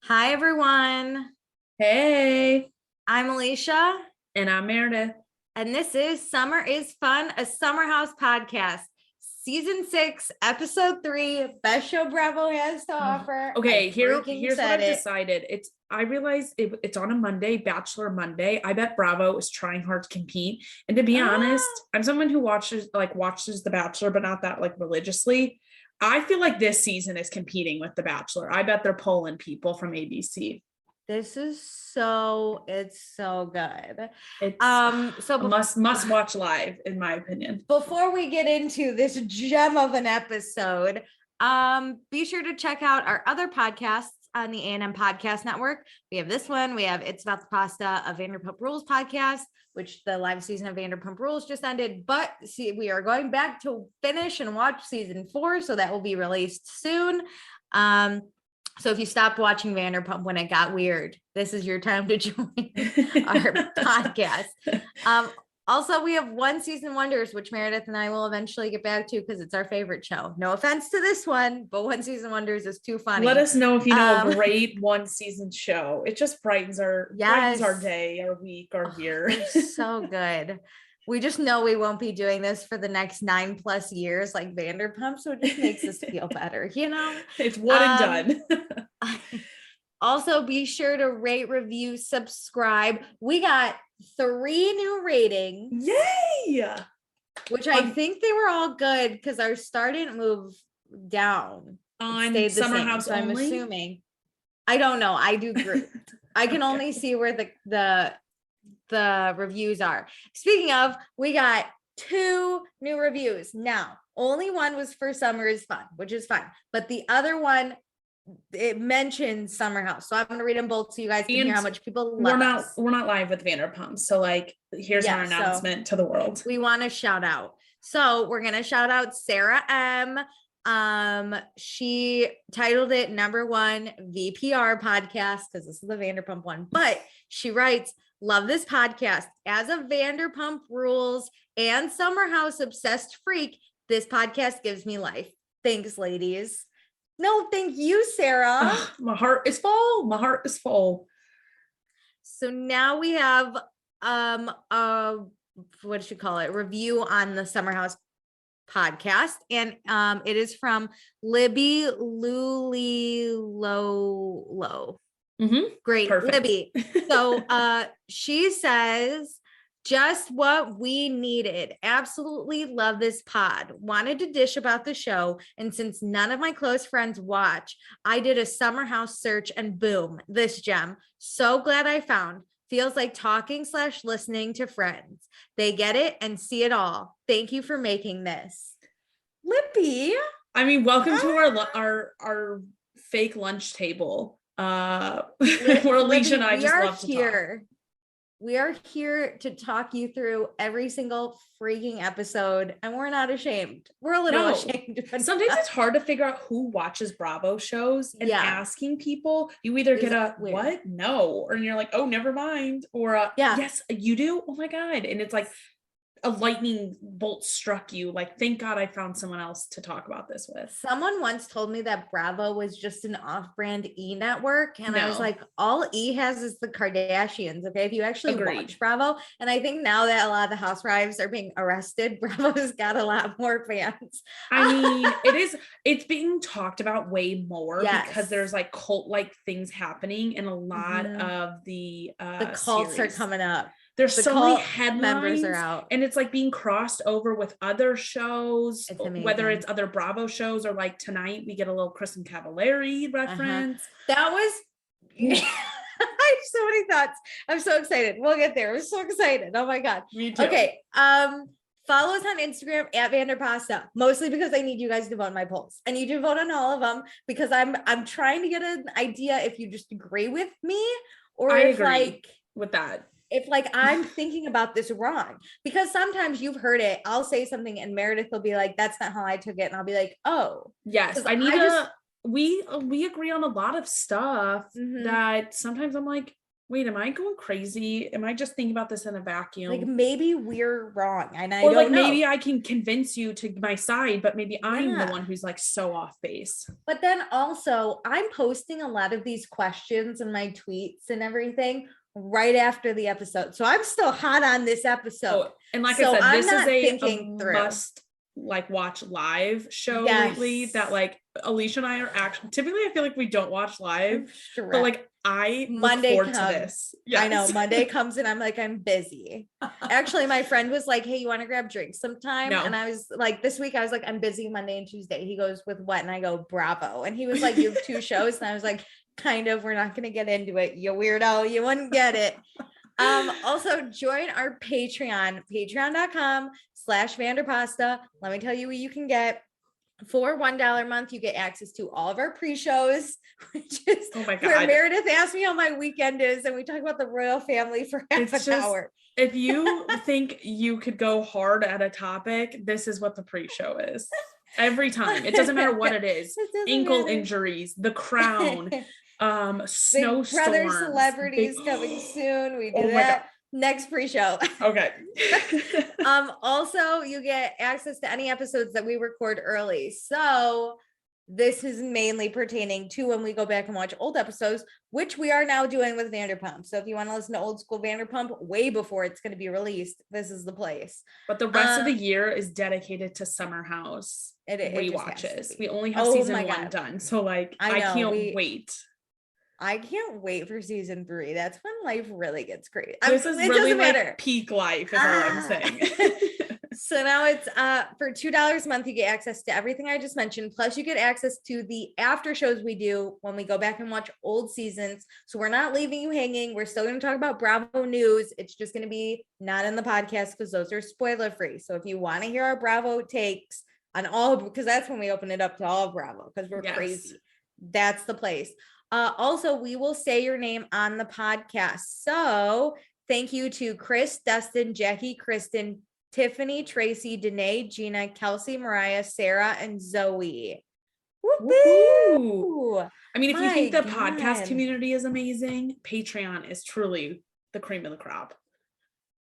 Hi, everyone. Hey, I'm Alicia, and I'm Meredith. and this is Summer is Fun, a Summer House podcast, season 6, episode 3, best show Bravo has to offer. Okay, I freaking here's what said I've it. decided. I realized it's on a Monday, Bachelor Monday. I bet Bravo is trying hard to compete. And to be honest, I'm someone who watches The Bachelor, but not that religiously. I feel like this season is competing with The Bachelor. I bet they're pulling people from ABC. It's so good. It's So must watch live, in my opinion. before we get into this gem of an episode, be sure to check out our other podcasts on the A&M Podcast Network. We have this one. We have It's About the Pasta, a Vanderpump Rules podcast, which the live season of Vanderpump Rules just ended. But we are going back to finish and watch season 4, so that will be released soon. So if you stopped watching Vanderpump when it got weird, this is your time to join our podcast. Also, we have One Season Wonders, which Meredith and I will eventually get back to because it's our favorite show. No offense to this one, but One Season Wonders is too funny. Let us know if you know a great one season show. It just brightens our day, our week, our year. So good. We just know we won't be doing this for the next 9+ years like Vanderpump, so it just makes us feel better, you know? It's one and done. Also, be sure to rate, review, subscribe. We got 3 new ratings. Yay! Which I think they were all good because our star didn't move down. On Summer House so I'm only? assuming. I don't know. I do group. I can only see where the reviews are. Speaking of, we got 2 new reviews. Now, only one was for Summer is Fun, which is fine. But the other one, it mentions Summer House. So I'm going to read them both so you guys can hear how much people love us. We're not live with Vanderpump. So here's our announcement to the world. We want to shout out. So we're going to shout out Sarah M. She titled it #1 VPR podcast because this is the Vanderpump one, but she writes, love this podcast. As a Vanderpump Rules and Summer House obsessed freak, this podcast gives me life. Thanks, ladies. No, thank you, Sarah. My heart is full. So now we have what should you call it? Review on the Summer House podcast, and it is from Libby Lulilo. Great. Perfect. Libby. So she says, just what we needed. Absolutely love this pod. Wanted to dish about the show, and since none of my close friends watch, I did a Summer House search and boom, this gem. So glad I found. Feels like talking / listening to friends. They get it and see it all. Thank you for making this. Lippy. I mean, welcome to our fake lunch table. Where Alicia and I just love to talk. We are here to talk you through every single freaking episode, and we're not ashamed. We're a little ashamed. Sometimes it's hard to figure out who watches Bravo shows, and asking people, you either get a weird. What? No. Or you're like, oh, never mind. Or yes, you do. Oh my God. And it's like a lightning bolt struck you. Like, thank God I found someone else to talk about this with. Someone once told me that Bravo was just an off-brand E network. And I was like, all E has is the Kardashians. Okay. If you actually watch Bravo. And I think now that a lot of the housewives are being arrested, Bravo's got a lot more fans. I mean, it's being talked about way more because there's like cult-like things happening in a lot of the cults series. Are coming up. There's so many headlines members are out, and it's like being crossed over with other shows, whether it's other Bravo shows or like tonight we get a little Kristen Cavallari reference. That was I have so many thoughts. I'm so excited. We'll get there. I'm so excited. Oh my God. Me too. Okay. Follow us on Instagram at Vanderpasta, mostly because I need you guys to vote on my polls. I need you to vote on all of them because I'm trying to get an idea if you just agree with me or I agree with that. If I'm thinking about this wrong, because sometimes you've heard it, I'll say something and Meredith will be like, that's not how I took it. And I'll be like, oh, yes, we agree on a lot of stuff that sometimes I'm like, Wait, am I going crazy? Am I just thinking about this in a vacuum? Like maybe we're wrong, and I or don't like know. maybe I can convince you to my side, but maybe I'm the Yeah. one who's like so off base. But then also, I'm posting a lot of these questions in my tweets and everything right after the episode. So I'm still hot on this episode. Oh, and like So I said, I'm this is not a thinking through. must like watch live show Yes. lately that like Alicia and I are actually typically I feel like we don't watch live, Sure. but like I Monday look forward comes. to this. Yes. I know Yes. Monday comes and I'm like, I'm busy. Actually, my friend was like, hey, you want to grab drinks sometime? No. And I was like, this week I was like, I'm busy Monday and Tuesday. He goes, with what? And I go, Bravo. And he was like, you have 2 shows. And I was like, kind of, we're not going to get into it. You weirdo, you wouldn't get it. Also join our Patreon, patreon.com/Vanderpasta. Let me tell you what you can get. For $1 a month, you get access to all of our pre-shows, which is Oh my God. where Meredith asked me how my weekend is, and we talk about the royal family for half an hour. If you think you could go hard at a topic, this is what the pre-show is. Every time. It doesn't matter what it is. Ankle injuries, The Crown, snowstorms. Big Brother celebrities coming soon. We do that next pre-show. Okay. Also, you get access to any episodes that we record early. So this is mainly pertaining to when we go back and watch old episodes, which we are now doing with Vanderpump. So if you want to listen to old school Vanderpump way before it's going to be released, this is the place. But the rest of the year is dedicated to Summer House rewatches. We only have season 1 done. So like, I can't wait. I can't wait for season 3. That's when life really gets great. This is really like peak life is all I'm saying. So now it's for $2 a month, you get access to everything I just mentioned. Plus you get access to the after shows we do when we go back and watch old seasons. So we're not leaving you hanging. We're still going to talk about Bravo news. It's just going to be not in the podcast because those are spoiler free. So if you want to hear our Bravo takes on all, because that's when we open it up to all of Bravo because we're crazy. That's the place. Also, we will say your name on the podcast. So thank you to Chris, Dustin, Jackie, Kristen, Tiffany, Tracy, Danae, Gina, Kelsey, Mariah, Sarah, and Zoe. Woo-hoo! I mean, if you think the podcast community is amazing, Patreon is truly the cream of the crop.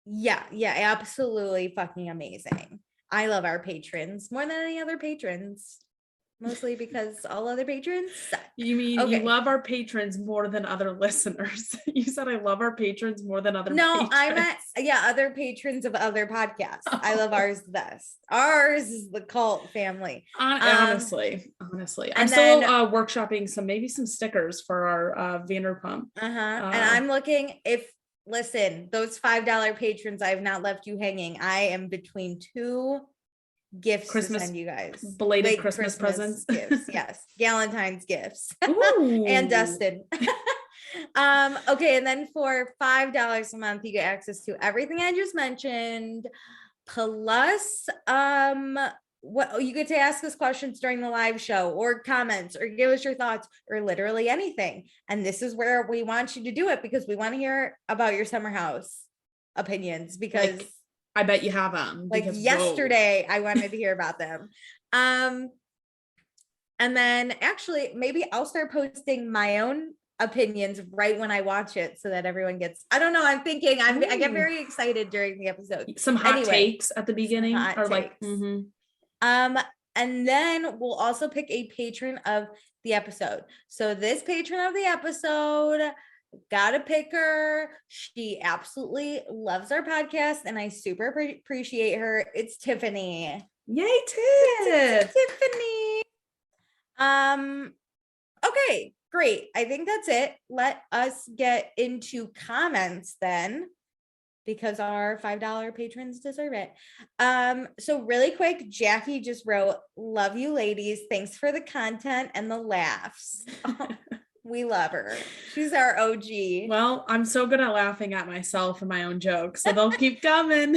Yeah, absolutely fucking amazing. I love our patrons more than any other patrons. Mostly because all other patrons suck. You mean you love our patrons more than other listeners? You said I love our patrons more than other patrons. No, I meant, other patrons of other podcasts. I love ours the best. Ours is the cult family. Honestly. I'm still workshopping some stickers for our Vanderpump. And I'm looking, listen, those $5 patrons, I have not left you hanging. I am between 2 gifts to send you guys, belated Christmas presents, gifts, yes, Galentine's gifts. And Dustin. Okay, and then for $5 a month you get access to everything I just mentioned, plus what you get to ask us questions during the live show or comments or give us your thoughts or literally anything. And this is where we want you to do it because we want to hear about your summer house opinions because I bet you have them. Like yesterday, I wanted to hear about them. And then actually, maybe I'll start posting my own opinions right when I watch it so that everyone gets, I don't know. I'm thinking I get very excited during the episode. Some hot takes at the beginning or like, and then we'll also pick a patron of the episode. So this patron of the episode, gotta pick her. She absolutely loves our podcast and I super appreciate her. It's Tiffany. Yay, Tiffany. Okay, great. I think that's it. Let us get into comments then because our $5 patrons deserve it. So really quick, Jackie just wrote, love you ladies. Thanks for the content and the laughs. We love her. She's our OG. Well, I'm so good at laughing at myself and my own jokes, so they'll keep coming.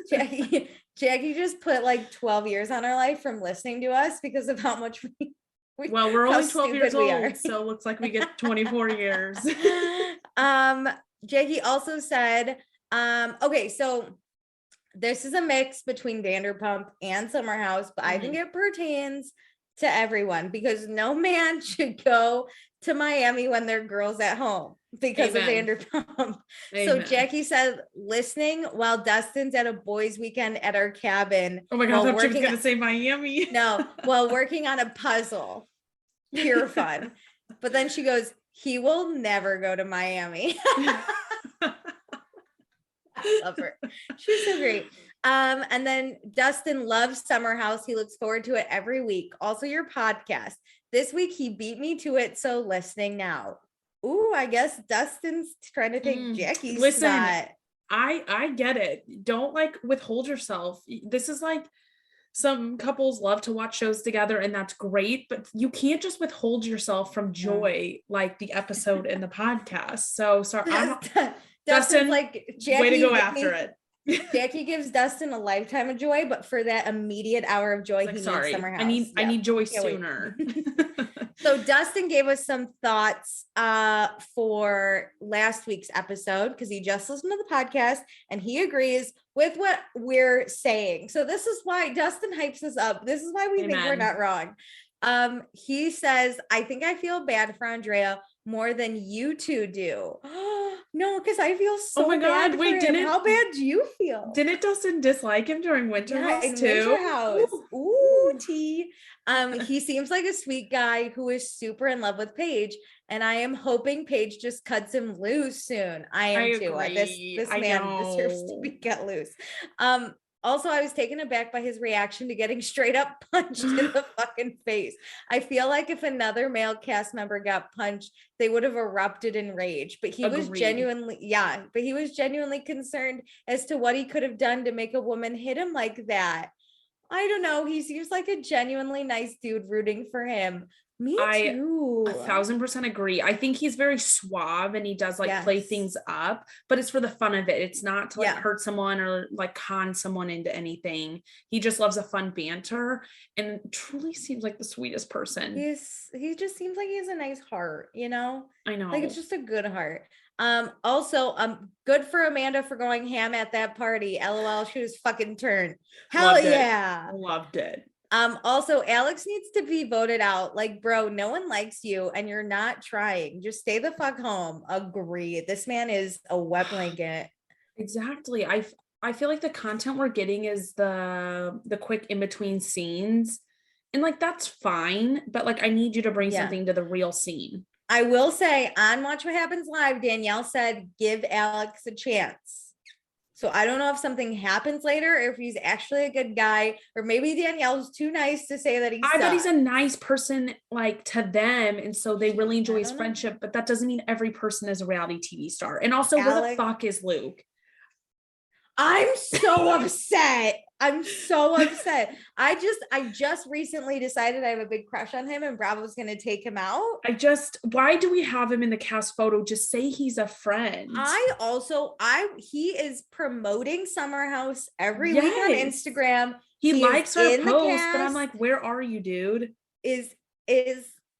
Jackie just put like 12 years on her life from listening to us because of how much well, we're only 12 years old, so it looks like we get 24 years. Jackie also said, okay, so this is a mix between Vanderpump and Summer House, but I think it pertains to everyone because no man should go to Miami when their girls at home because of Vanderpump. So Jackie said, listening while Dustin's at a boys' weekend at our cabin. Oh my God, I thought she was going to say Miami. No, while working on a puzzle. Pure fun. But then she goes, he will never go to Miami. I love her. She's so great. And then Dustin loves Summer House. He looks forward to it every week. Also your podcast. This week he beat me to it, so listening now. Ooh, I guess Dustin's trying to take Jackie's spot. I get it. Don't like withhold yourself. This is like some couples love to watch shows together and that's great, but you can't just withhold yourself from joy like the episode in the podcast. So sorry. Dustin, like Jackie, way to go after it. Jackie gives Dustin a lifetime of joy, but for that immediate hour of joy, he needs Summer House. I need joy sooner. So Dustin gave us some thoughts for last week's episode because he just listened to the podcast and he agrees with what we're saying. So this is why Dustin hypes us up. This is why we think we're not wrong. He says, I think I feel bad for Andrea more than you two do. No, because I feel so bad. Wait, how bad do you feel? Didn't Dustin dislike him during Winter House too? Winter House. Ooh, tea. He seems like a sweet guy who is super in love with Paige, and I am hoping Paige just cuts him loose soon. I am too. This man deserves to be cut loose. Also, I was taken aback by his reaction to getting straight up punched in the fucking face. I feel like if another male cast member got punched, they would have erupted in rage. But he was genuinely concerned as to what he could have done to make a woman hit him like that. I don't know. He seems like a genuinely nice dude rooting for him. Me too. 1,000% agree. I think he's very suave and he does like play things up, but it's for the fun of it. It's not to like hurt someone or like con someone into anything. He just loves a fun banter and truly seems like the sweetest person. He just seems like he has a nice heart, you know? I know. Like it's just a good heart. Also, good for Amanda for going ham at that party. LOL, she was fucking turned. Hell yeah. Loved it. Also, Alex needs to be voted out. Like, bro, no one likes you and you're not trying. Just stay the fuck home. Agree. This man is a wet blanket. Exactly. I feel like the content we're getting is the quick in between scenes. And like that's fine, but like I need you to bring something to the real scene. I will say on Watch What Happens Live, Danielle said, give Alex a chance. So I don't know if something happens later, or if he's actually a good guy, or maybe Danielle's too nice to say that I bet he's a nice person like to them. And so they really enjoy his friendship, but that doesn't mean every person is a reality TV star. And also where the fuck is Luke? I'm so upset. I'm so upset. I just recently decided I have a big crush on him and Bravo's going to take him out. Why do we have him in the cast photo? Just say he's a friend. He is promoting Summer House every week on Instagram. He likes our post, but I'm like, where are you, dude? Is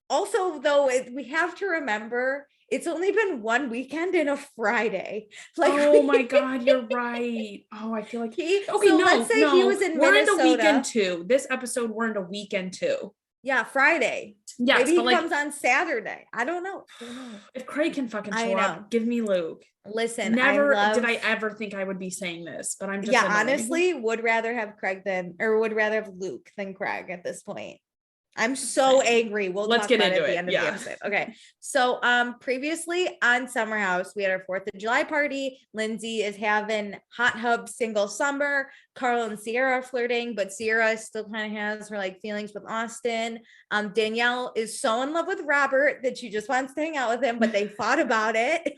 also though, we have to remember it's only been one weekend and a Friday. Like, oh my God, you're right. Oh, I feel like let's say he was in Minnesota. We're in a weekend too. This episode, we're in a weekend too. Yeah, Friday. Yes, maybe he comes on Saturday. I don't know. If Craig can fucking show up, give me Luke. Listen, never did I ever think I would be saying this, but I'm just honestly would rather have Luke than Craig at this point. I'm so angry. Let's get into it at the end of the episode. Okay. So previously on Summer House, we had our 4th of July party. Lindsay is having hot hub single summer. Carl and Sierra are flirting, but Sierra still kind of has her like feelings with Austin. Danielle is so in love with Robert that she just wants to hang out with him, but they fought about it.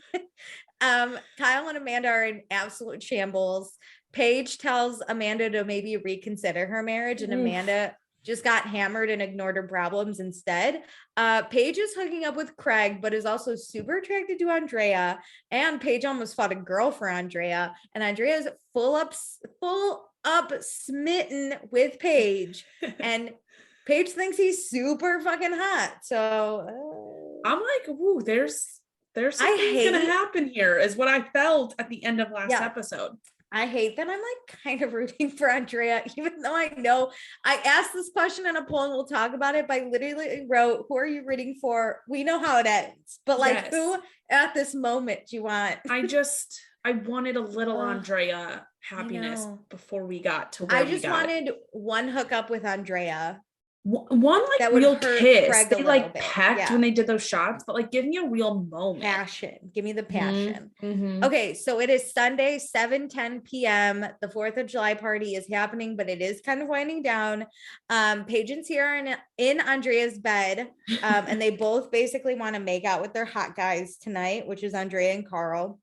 Kyle and Amanda are in absolute shambles. Paige tells Amanda to maybe reconsider her marriage, and Amanda just got hammered and ignored her problems instead. Paige is hooking up with Craig, but is also super attracted to Andrea. And Paige almost fought a girl for Andrea. And Andrea is full up smitten with Paige. And Paige thinks he's super fucking hot. So I'm like, ooh, there's something gonna happen here, is what I felt at the end of last episode. I hate that I'm like kind of rooting for Andrea, even though I know I asked this question in a poll and we'll talk about it. But I literally wrote, who are you rooting for? We know how it ends, but like who at this moment do you want? I wanted a little Andrea happiness before we got to where I just wanted one hookup with Andrea. One like that real kiss. Craig they like pecked when they did those shots, but like give me a real moment. Passion. Give me the passion. Mm-hmm. Okay, so it is Sunday, 7:10 p.m. The 4th of July party is happening, but it is kind of winding down. Paige and Sierra are in Andrea's bed, and they both basically want to make out with their hot guys tonight, which is Andrea and Carl.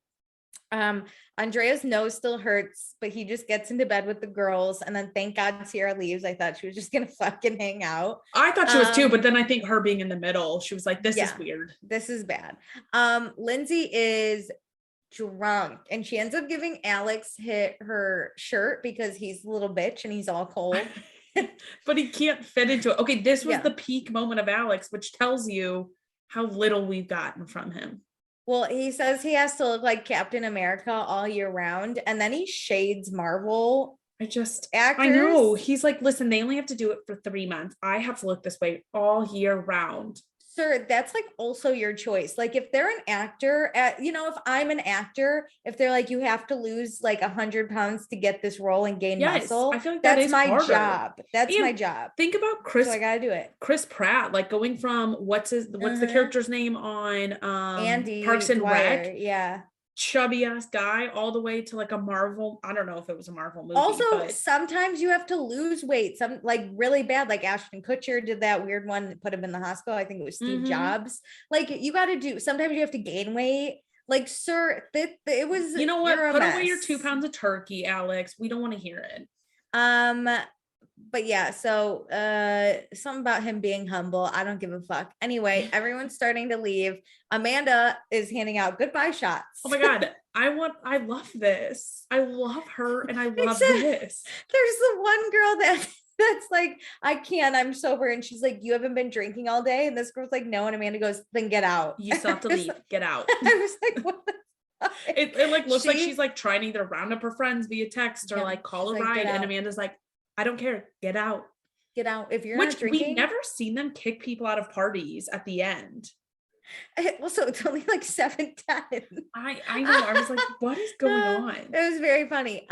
Andrea's nose still hurts, but he just gets into bed with the girls, and then thank God Sierra leaves. I thought she was just gonna fucking hang out. I thought she was too, but then I think her being in the middle, she was like, this is weird. This is bad. Lindsay is drunk and she ends up giving Alex her shirt because he's a little bitch and he's all cold. But he can't fit into it. Okay, this was the peak moment of Alex, which tells you how little we've gotten from him. Well, he says he has to look like Captain America all year round, and then he shades Marvel actors. I know. He's like, listen, they only have to do it for 3 months. I have to look this way all year round. Sir, that's like also your choice. Like if they're an actor, if I'm an actor, if they're like, you have to lose like 100 pounds to get this role and gain muscle, I feel like that's my job. That's my job. Think about Chris. So I gotta do it. Chris Pratt, like going from what's the character's name on Andy Parks and Dwyer, Rec? Yeah. Chubby ass guy all the way to like a Marvel. I don't know if it was a Marvel movie. Also, sometimes you have to lose weight, some like really bad, like Ashton Kutcher did that weird one that put him in the hospital. I think it was Steve Jobs. Like you got to do, sometimes you have to gain weight. Like, sir, it was, you know what? Put away your 2 pounds of turkey, Alex. We don't want to hear it. But yeah, so something about him being humble. I don't give a fuck. Anyway, everyone's starting to leave. Amanda is handing out goodbye shots. Oh my God. I love this. I love her and I love this. There's the one girl that's like, I can't, I'm sober. And she's like, you haven't been drinking all day? And this girl's like, no. And Amanda goes, then get out. You still have to leave. Get out. I was like, what the fuck? It like looks like she's like trying to either round up her friends via text or like call a ride. And Amanda's like, I don't care. Get out. Get out. If you're not drinking. We've never seen them kick people out of parties at the end. Well, so it's only like 7:10. I know. I was like, what is going on? It was very funny.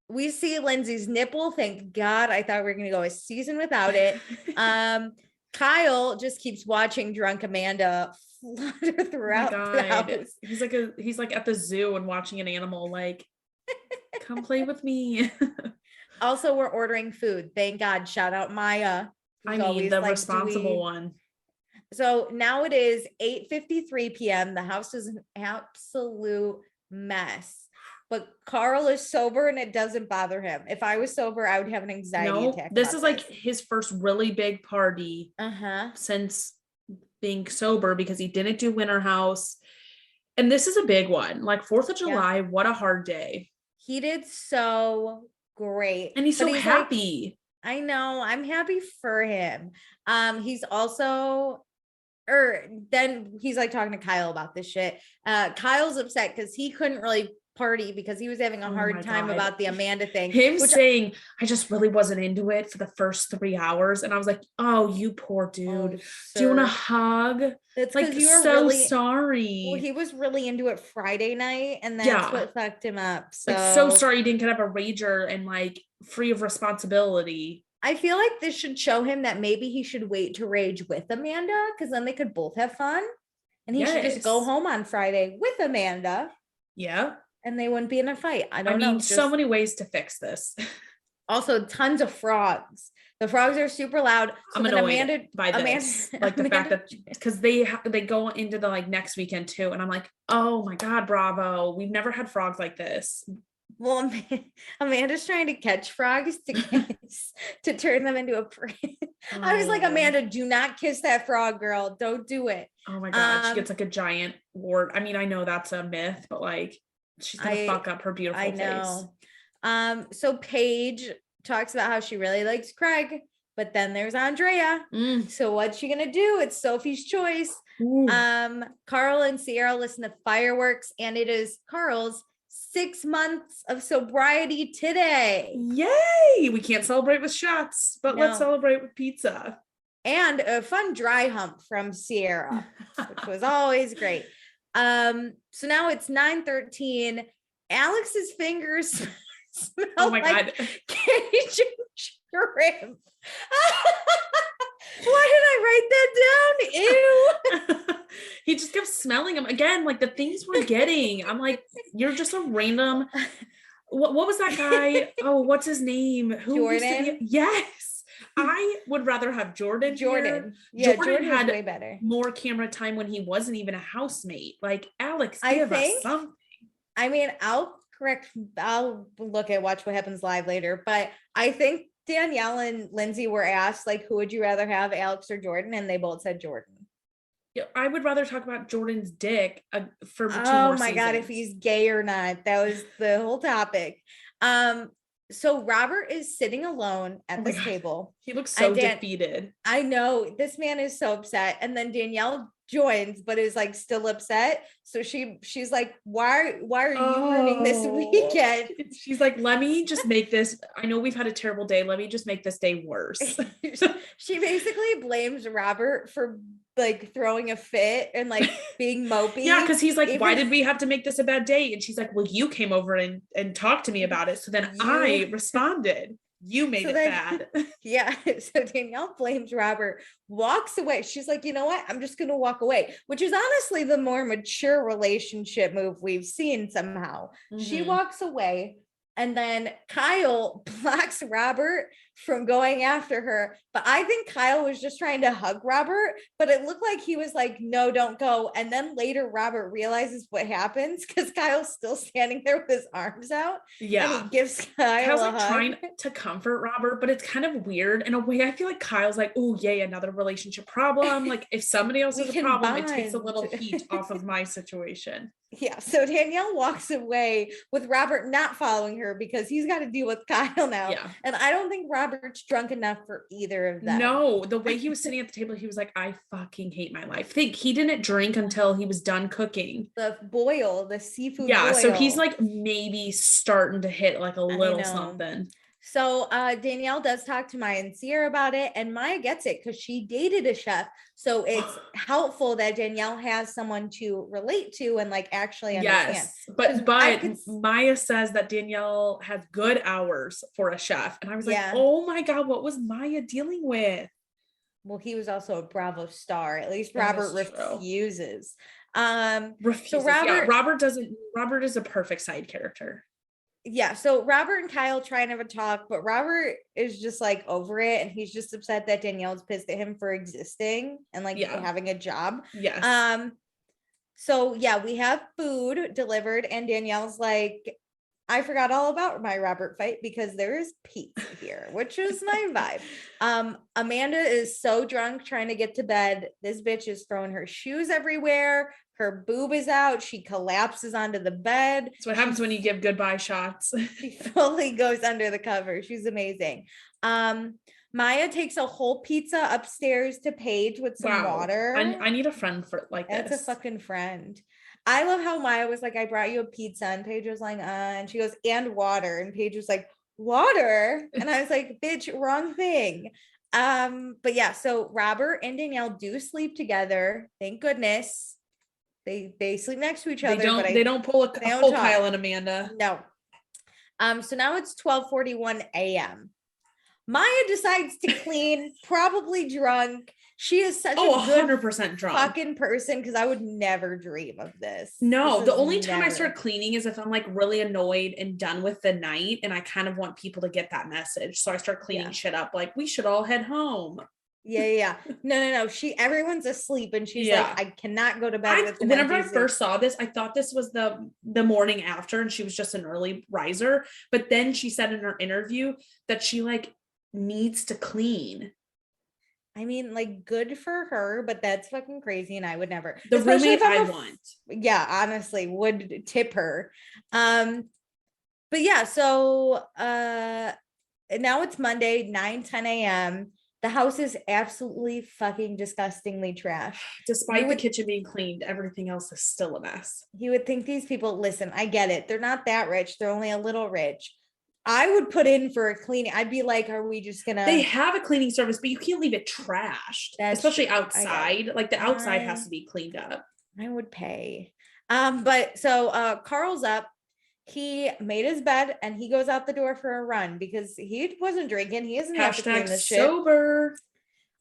We see Lindsay's nipple. Thank God. I thought we were gonna go a season without it. Kyle just keeps watching drunk Amanda flutter throughout the house. He's like at the zoo and watching an animal like, come play with me. Also, we're ordering food. Thank God. Shout out Maya. I mean, the like, responsible one. So now it is 8:53 p.m. The house is an absolute mess. But Carl is sober and it doesn't bother him. If I was sober, I would have an anxiety attack. This is like his first really big party since being sober because he didn't do Winter House. And this is a big one. Like 4th of July, what a hard day. He did so great. And he's so happy. Like, I know. I'm happy for him. He's also then he's like talking to Kyle about this shit. Kyle's upset because he couldn't really party because he was having a hard time about the Amanda thing. Saying, I just really wasn't into it for the first 3 hours. And I was like, oh, you poor dude. Do you want a hug? It's like, you were so sorry. Well, he was really into it Friday night and that's what fucked him up. So like, so sorry you didn't get up a rager and like free of responsibility. I feel like this should show him that maybe he should wait to rage with Amanda because then they could both have fun. And he should just go home on Friday with Amanda. Yeah. And they wouldn't be in a fight. I mean, so many ways to fix this. Also, tons of frogs. The frogs are super loud. So I'm annoyed by this. Like the fact that because they go into the like next weekend too, and I'm like, oh my God, bravo! We've never had frogs like this. Well, Amanda's trying to catch frogs to turn them into a prey. I was like, Amanda, do not kiss that frog, girl. Don't do it. Oh my God, she gets like a giant wart. I mean, I know that's a myth, but like. She's gonna fuck up her beautiful face. So Paige talks about how she really likes Craig, but then there's Andrea. So what's she gonna do? It's Sophie's choice. Carl and Sierra listen to fireworks, and it is Carl's 6 months of sobriety today. Yay! We can't celebrate with shots, but let's No. celebrate with pizza. And a fun dry hump from Sierra, which was always great. So now it's 9:13. Alex's fingers smell Oh my like God. Cajun shrimp. Why did I write that down? Ew. He just kept smelling them again, like the things we're getting. I'm like, you're just a random. What was that guy? Oh, what's his name? Who used to be? Jordan. Yes, I would rather have Jordan. Jordan. Here. Yeah, Jordan had way better. more camera time when he wasn't even a housemate. Like Alex, give us something. I mean, I'll watch What Happens Live later, but I think Danielle and Lindsay were asked, like, who would you rather have, Alex or Jordan? And they both said Jordan. Yeah, I would rather talk about Jordan's dick for 2 more seasons. Oh my God, if he's gay or not. That was the whole topic. So Robert is sitting alone at this table. He looks so defeated. I know, this man is so upset. And then Danielle joins, but is like still upset. So she's like, why are you ruining this weekend? She's like, let me just make this. I know we've had a terrible day. Let me just make this day worse. She basically blames Robert for like throwing a fit and like being mopey. Yeah, because he's like, why did we have to make this a bad day? And she's like, well, you came over and talked to me about it. So then I responded. You made it bad. Yeah. So Danielle blames Robert, walks away. She's like, you know what? I'm just going to walk away, which is honestly the more mature relationship move we've seen somehow. Mm-hmm. She walks away. And then Kyle blocks Robert from going after her. But I think Kyle was just trying to hug Robert, but it looked like he was like, no, don't go. And then later Robert realizes what happens because Kyle's still standing there with his arms out. Yeah. And he gives Kyle's like trying to comfort Robert, but it's kind of weird in a way. I feel like Kyle's like, oh, yay, another relationship problem. Like if somebody else has a problem, it takes a little heat off of my situation. Yeah. So Danielle walks away with Robert not following her because he's got to deal with Kyle now. Yeah. And I don't think Robert's drunk enough for either of them. No, the way he was sitting at the table, he was like, I fucking hate my life. Think he didn't drink until he was done cooking. The seafood boil. So he's like maybe starting to hit like a little something. So Danielle does talk to Maya and Sierra about it, and Maya gets it because she dated a chef. So it's helpful that Danielle has someone to relate to and like actually understand. Yes, but Maya says that Danielle has good hours for a chef. And I was like, oh my God, what was Maya dealing with? Well, he was also a Bravo star. At least Robert refuses. So Robert is a perfect side character. Yeah, so Robert and Kyle try and have a talk, but Robert is just like over it, and he's just upset that Danielle's pissed at him for existing and like having a job. Yes. So yeah, we have food delivered, and Danielle's like, I forgot all about my Robert fight because there is pizza here, which is my vibe. Amanda is so drunk trying to get to bed. This bitch is throwing her shoes everywhere. Her boob is out. She collapses onto the bed. That's what happens when you give goodbye shots. She fully goes under the cover. She's amazing. Maya takes a whole pizza upstairs to Paige with some water. I need a friend for like this. That's a fucking friend. I love how Maya was like, I brought you a pizza, and Paige was like, and she goes, and water. And Paige was like, water? And I was like, bitch, wrong thing. But yeah, so Robert and Danielle do sleep together. Thank goodness. They sleep next to each other. They don't pull a whole Kyle and Amanda. No. So now it's 12:41 a.m. Maya decides to clean, probably drunk. She is such a 100% drunk fucking person, because I would never dream of this. No, the only time I start cleaning is if I'm like really annoyed and done with the night, and I kind of want people to get that message. So I start cleaning shit up, like we should all head home. Yeah. No. Everyone's asleep, and she's like, I cannot go to bed. Whenever I first saw this, I thought this was the morning after, and she was just an early riser. But then she said in her interview that she like needs to clean. I mean, like, good for her, but that's fucking crazy, and I would never. The roommate I want. Yeah, honestly, would tip her. But yeah, so now it's Monday, 9:10 a.m. The house is absolutely fucking disgustingly trash. Despite the kitchen being cleaned, everything else is still a mess. You would think these people, listen, I get it. They're not that rich. They're only a little rich. I would put in for a cleaning. I'd be like, are we just gonna? They have a cleaning service, but you can't leave it trashed, especially outside. Like the outside has to be cleaned up. I would pay. But so Carl's up. He made his bed and he goes out the door for a run because he wasn't drinking. He isn't have to clean this shit. Sober.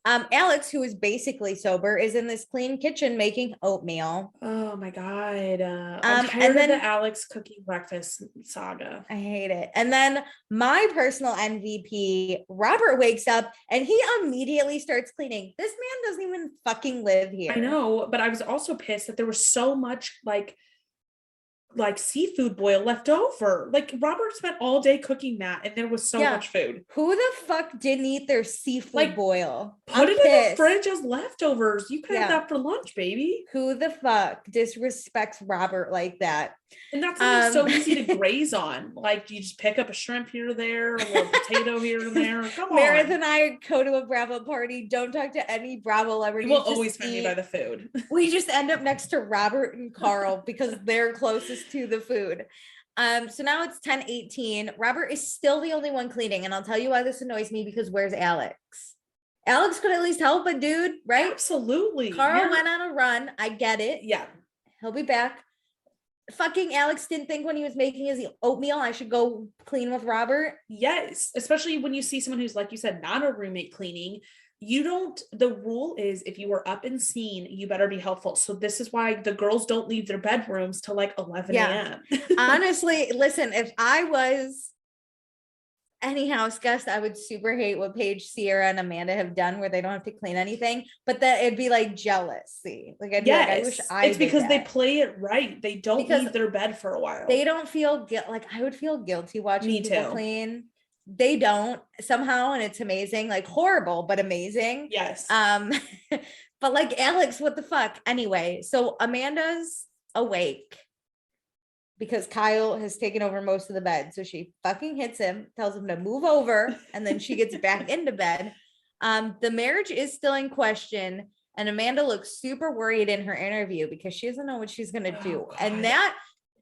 Alex, who is basically sober, is in this clean kitchen making oatmeal. Oh my God. I'm tired of the Alex cooking breakfast saga. I hate it. And then my personal MVP, Robert, wakes up and he immediately starts cleaning. This man doesn't even fucking live here. I know, but I was also pissed that there was so much like seafood boil left over. Like Robert spent all day cooking that and there was so much food. Who the fuck didn't eat their seafood boil? Put it in the fridge as leftovers. You could have that for lunch, baby. Who the fuck disrespects Robert like that? And that's so easy to graze on. Like you just pick up a shrimp here or there, or a potato here and there. Come on. Meredith and I go to a Bravo party. Don't talk to any Bravo lovers. You will always find me by the food. We just end up next to Robert and Carl because they're closest to the food. So now it's 10:18. Robert is still the only one cleaning. And I'll tell you why this annoys me, because where's Alex? Alex could at least help a dude, right? Absolutely. Carl went on a run. I get it. Yeah. He'll be back. Fucking Alex didn't think when he was making his oatmeal, I should go clean with Robert. Yes. Especially when you see someone who's, like you said, not a roommate cleaning. The rule is if you are up and seen, you better be helpful. So this is why the girls don't leave their bedrooms till like 11 a.m. Honestly, listen, if I was any house guest, I would super hate what Paige, Sierra, and Amanda have done where they don't have to clean anything, but that it'd be like jealousy. Like I'd be like, I wish I It's because did they that. play it right. They don't leave their bed for a while. They don't feel like I would feel guilty watching people clean. They don't somehow, and it's amazing, like horrible, but amazing. Yes. But like Alex, what the fuck? Anyway, so Amanda's awake because Kyle has taken over most of the bed. So she fucking hits him, tells him to move over, and then she gets back into bed. The marriage is still in question, and Amanda looks super worried in her interview because she doesn't know what she's gonna do. God. And that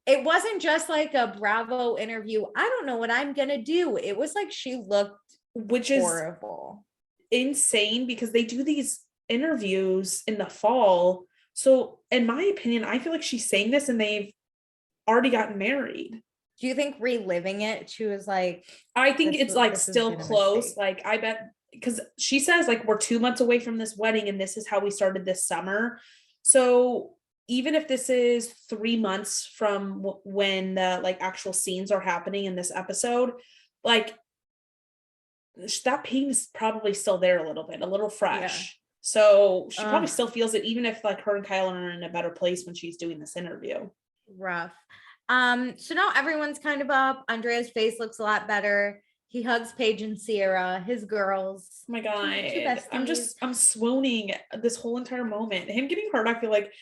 it wasn't just like a Bravo interview. I don't know what I'm gonna do. It was like she looked horrible. Insane, because they do these interviews in the fall. So in my opinion, I feel like she's saying this and they've already gotten married. Do you think reliving it, she was like, I think it's like still close. Like I bet, because she says like we're 2 months away from this wedding and this is how we started this summer. So even if this is 3 months from when the like actual scenes are happening in this episode, like that pain is probably still there a little fresh. Yeah. So she probably still feels it, even if like her and Kyle are in a better place when she's doing this interview. Rough. So now everyone's kind of up. Andrea's face looks a lot better. He hugs Paige and Sierra, his girls. Oh my God. I'm swooning this whole entire moment. Him getting hurt, I feel like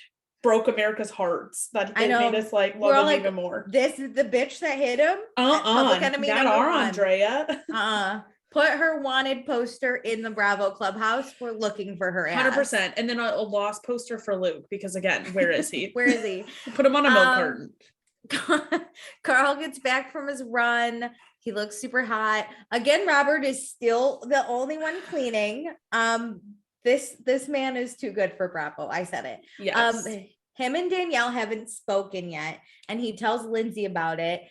broke America's hearts. That made us like love him even more. This is the bitch that hit him. That are Andrea. Put her wanted poster in the Bravo clubhouse. We're looking for her ass. 100%. And then a lost poster for Luke, because again, where is he? Where is he? Put him on a milk carton. Carl gets back from his run. He looks super hot. Again, Robert is still the only one cleaning. This man is too good for Bravo. I said it. Yes. Him and Danielle haven't spoken yet, and he tells Lindsay about it.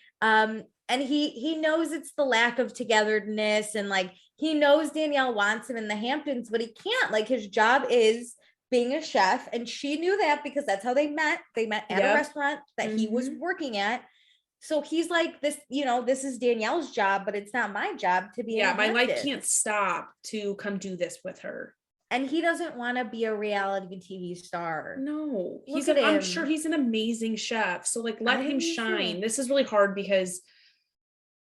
And he knows it's the lack of togetherness, and like he knows Danielle wants him in the Hamptons, but he can't. Like his job is being a chef, and she knew that because that's how they met. They met at a restaurant that he was working at. So he's like, this, this is Danielle's job, but it's not my job to be. Yeah, my life can't stop to come do this with her. And he doesn't want to be a reality TV star. No, I'm sure he's an amazing chef. So like, let him shine. This is really hard because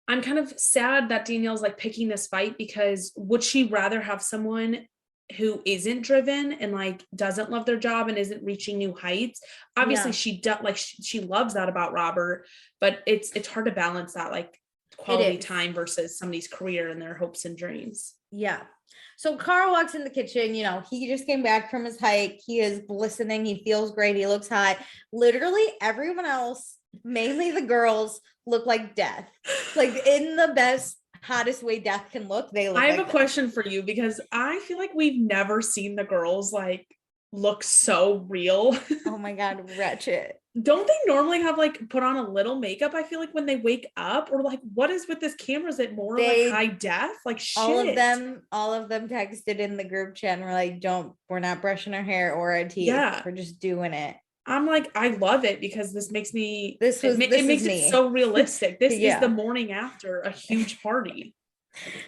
I'm kind of sad that Danielle's like picking this fight, because would she rather have someone who isn't driven and like doesn't love their job and isn't reaching new heights? Obviously she does, like she loves that about Robert, but it's hard to balance that like quality time versus somebody's career and their hopes and dreams. Yeah. So Carl walks in the kitchen, he just came back from his hike. He is glistening. He feels great. He looks hot. Literally everyone else, mainly the girls, look like death. Like in the best, hottest way death can look, they look I have like a question for you because I feel like we've never seen the girls like look so real. Oh my God, wretched. Don't they normally have like put on a little makeup? I feel like when they wake up, or like what is with this camera? Is it more like high def? Like shit. All of them texted in the group chat and were like, we're not brushing our hair or our teeth. Yeah. We're just doing it. I'm like, I love it because this makes me it makes it so realistic. This is the morning after a huge party.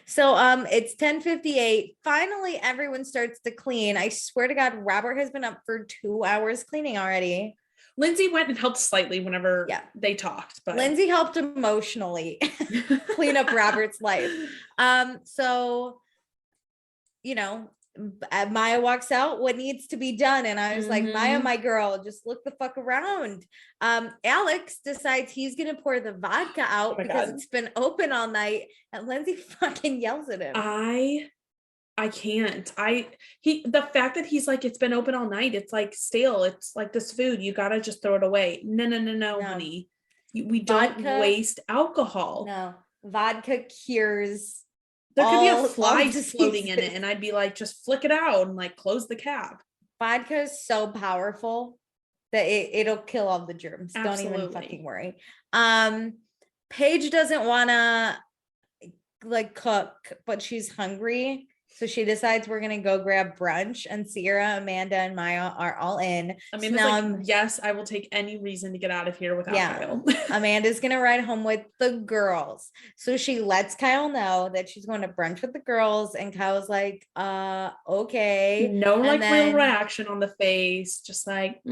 So it's 10:58. Finally, everyone starts to clean. I swear to God, Robert has been up for 2 hours cleaning already. Lindsay went and helped slightly whenever they talked, but Lindsay helped emotionally clean up Robert's life. So Maya walks out, what needs to be done? And I was like, Maya, my girl, just look the fuck around. Alex decides he's gonna pour the vodka out because it's been open all night, and Lindsay fucking yells at him. I can't. The fact that he's like, it's been open all night, it's like stale, it's like this food, you gotta just throw it away. No. Honey. We don't waste alcohol. No, vodka cures. There could be a fly floating in it, and I'd be like, just flick it out and like close the cap. Vodka is so powerful that it'll kill all the germs. Absolutely. Don't even fucking worry. Paige doesn't want to like cook, but she's hungry. So she decides we're going to go grab brunch, and Sierra, Amanda, and Maya are all in. Amanda's like, yes, I will take any reason to get out of here without Kyle. Amanda's going to ride home with the girls. So she lets Kyle know that she's going to brunch with the girls. And Kyle's like, okay. No, real reaction on the face. Just like,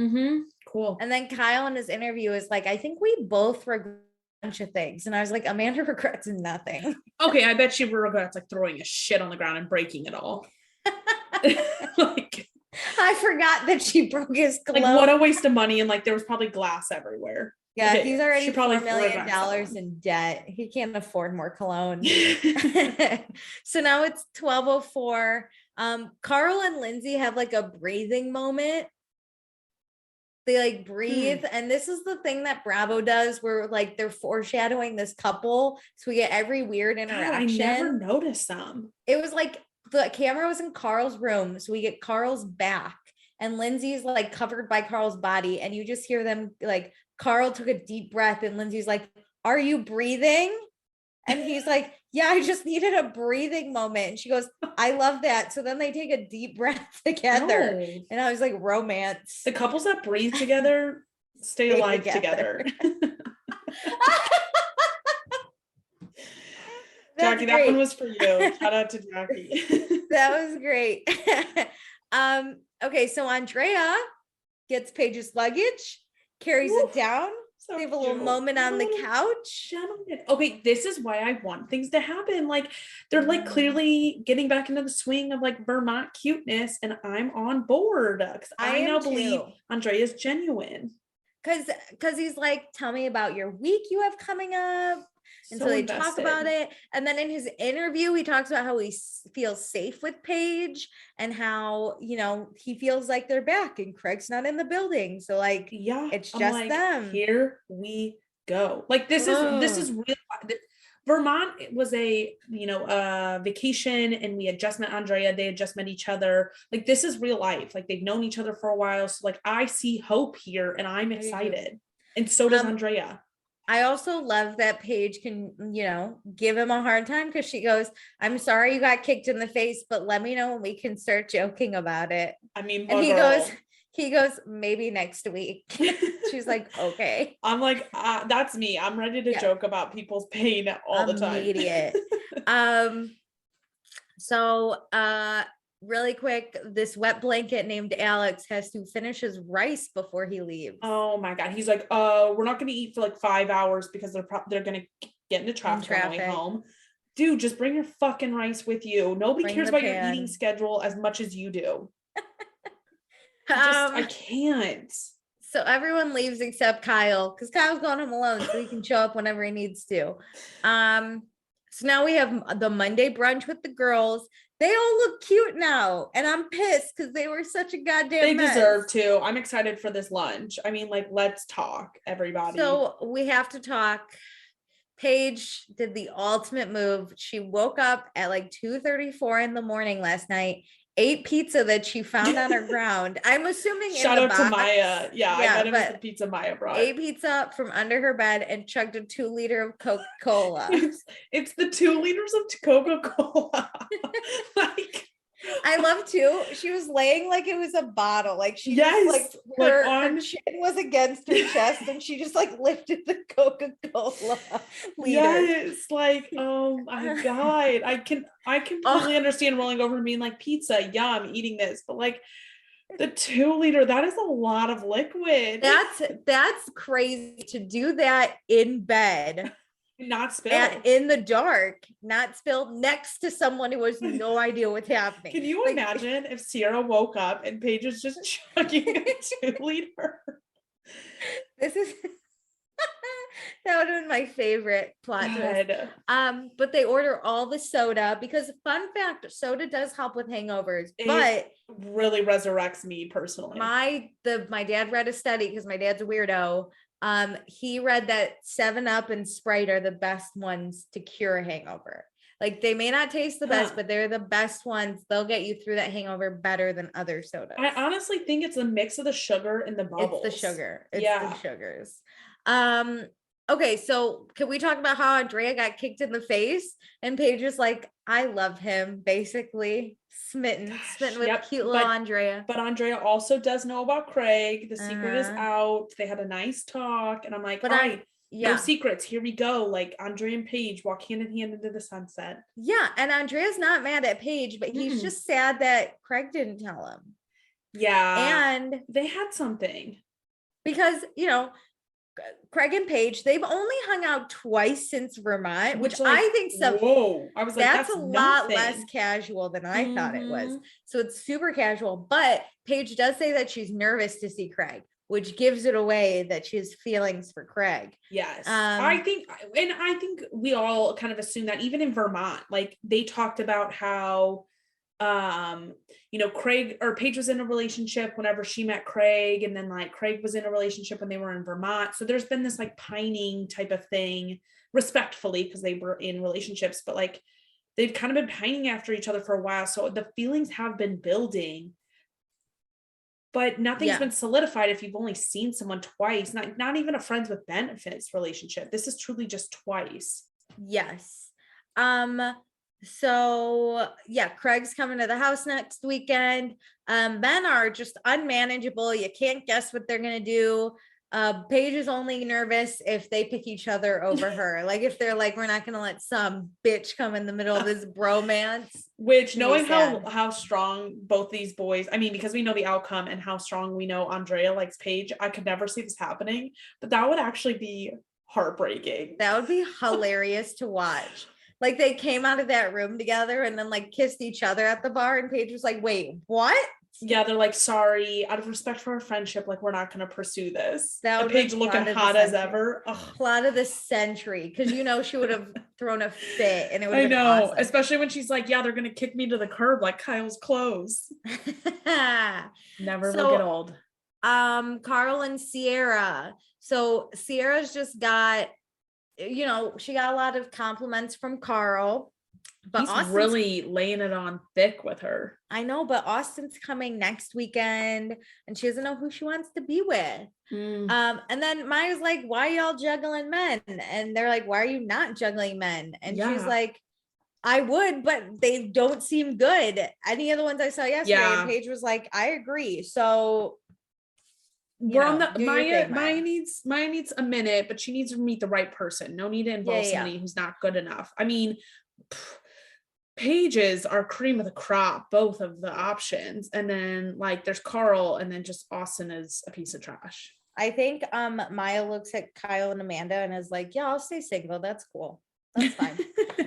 cool. And then Kyle in his interview is like, I think we both regret bunch of things. And I was like, Amanda regrets nothing. Okay, I bet she regrets like throwing a shit on the ground and breaking it all. Like, I forgot that she broke his cologne. Like, what a waste of money, and like there was probably glass everywhere. Yeah, he's already $4 million in debt. He can't afford more cologne. So now it's 12:04. Carl and Lindsay have like a breathing moment. They like breathe. And this is the thing that Bravo does where like they're foreshadowing this couple. So we get every weird interaction. I never noticed them. It was like the camera was in Carl's room. So we get Carl's back and Lindsay's like covered by Carl's body. And you just hear them like, Carl took a deep breath and Lindsay's like, are you breathing? And he's like, yeah, I just needed a breathing moment. And she goes, I love that. So then they take a deep breath together. Oh. And I was like, romance. The couples that breathe together stay alive together. Jackie, that one was for you. Shout out to Jackie. That was great. Okay, so Andrea gets Paige's luggage, carries it down. So they have a little moment on the couch. Gentlemen. Okay, this is why I want things to happen. Like they're like clearly getting back into the swing of like Vermont cuteness, and I'm on board because I now believe Andrea's genuine. Because he's like, tell me about your week you have coming up. And so they talk about it. And then in his interview, he talks about how he feels safe with Paige and how, you know, he feels like they're back and Craig's not in the building. So like, yeah, it's just like, them. Here we go. Like, this is real. Vermont was a, you know, vacation, and we had just met Andrea. They had just met each other. Like, this is real life. Like, they've known each other for a while. So like, I see hope here and I'm excited. And so does Andrea. I also love that Paige can, you know, give him a hard time because she goes, I'm sorry you got kicked in the face, but let me know when we can start joking about it. I mean, and he goes, maybe next week. She's like, okay. I'm like, that's me. I'm ready to joke about people's pain all the time. Immediate. Really quick, this wet blanket named Alex has to finish his rice before he leaves. Oh my God. He's like, we're not going to eat for like 5 hours because they're going to get into traffic on the way home. Dude, just bring your fucking rice with you. Nobody cares about your eating schedule as much as you do. I can't. So everyone leaves except Kyle, because Kyle's going home alone so he can show up whenever he needs to. So now we have the Monday brunch with the girls. They all look cute now, and I'm pissed because they were such a goddamn mess. Deserve to. I'm excited for this lunch. I mean, like, let's talk, everybody. So we have to talk. Paige did the ultimate move. She woke up at like 2:34 in the morning last night, ate pizza that she found on her ground. I'm assuming shout in the out box. to Maya. Yeah, I bet it was but the pizza Maya brought. ate pizza from under her bed and chugged a 2-liter of Coca-Cola. It's the 2 liters of Coca-Cola. Like, I love too. She was laying like it was a bottle. Like she yes, just her chin was against her chest, and she just like lifted the Coca-Cola liter. Yes, like, oh my God. I completely understand rolling over and being like, pizza, yum, eating this, but like the 2 liter, that is a lot of liquid. That's crazy to do that in bed. Not spilled in the dark, not spilled next to someone who has no idea what's happening. Can you imagine if Sierra woke up and Paige is just chugging a 2 liter? This is that would have been my favorite plot twist. But they order all the soda because, fun fact, soda does help with hangovers. But really resurrects me personally. My dad read a study because my dad's a weirdo. He read that 7-Up and Sprite are the best ones to cure a hangover. Like, they may not taste the best, but they're the best ones. They'll get you through that hangover better than other sodas. I honestly think it's a mix of the sugar and the bubbles. It's the sugar. It's the sugars. Okay, so can we talk about how Andrea got kicked in the face? And Paige is like, I love him, basically. Smitten with cute little Andrea. But Andrea also does know about Craig. The secret is out. They had a nice talk. And I'm like, all right, no secrets. Here we go. Like, Andrea and Paige walk hand in hand into the sunset. Yeah, and Andrea's not mad at Paige, but he's just sad that Craig didn't tell him. Yeah. And they had something. Because, Craig and Paige, they've only hung out twice since Vermont, which I think I was like, that's a lot less casual than I thought it was. So it's super casual, but Paige does say that she's nervous to see Craig, which gives it away that she has feelings for Craig. Yes. I think we all kind of assume that even in Vermont, like, they talked about how Craig or Paige was in a relationship whenever she met Craig, and then like Craig was in a relationship when they were in Vermont. So there's been this like pining type of thing, respectfully, because they were in relationships, but like they've kind of been pining after each other for a while. So the feelings have been building, but nothing's been solidified if you've only seen someone twice, not even a friends with benefits relationship. This is truly just twice. Yes. So Craig's coming to the house next weekend. Men are just unmanageable. You can't guess what they're gonna do. Paige is only nervous if they pick each other over her. Like, if they're like, we're not gonna let some bitch come in the middle of this bromance. Which, knowing how strong both these boys, I mean, because we know the outcome and how strong we know Andrea likes Paige, I could never see this happening. But that would actually be heartbreaking. That would be hilarious to watch. Like, they came out of that room together and then like kissed each other at the bar, and Paige was like, wait, what? Yeah, they're like, sorry, out of respect for our friendship, like, we're not going to pursue this. That would Paige looking hot as ever. Ugh. Plot of the century, because she would have thrown a fit, and it would have been awesome. Especially when she's like, yeah, they're going to kick me to the curb like Kyle's clothes. Never will get old. Carl and Sierra. So Sierra's just got, she got a lot of compliments from Carl, but he's really laying it on thick with her. I know, but Austin's coming next weekend and she doesn't know who she wants to be with. And then Maya's like, why are y'all juggling men? And they're like, why are you not juggling men? And she's like, I would, but they don't seem good. Any of the ones I saw yesterday, and Paige was like, I agree. So we're on the Maya needs a minute, but she needs to meet the right person. No need to involve somebody who's not good enough. I mean, Pages are cream of the crop, both of the options. And then like there's Carl, and then just Austin is a piece of trash. I think Maya looks at Kyle and Amanda and is like, yeah, I'll stay single. That's cool. That's fine.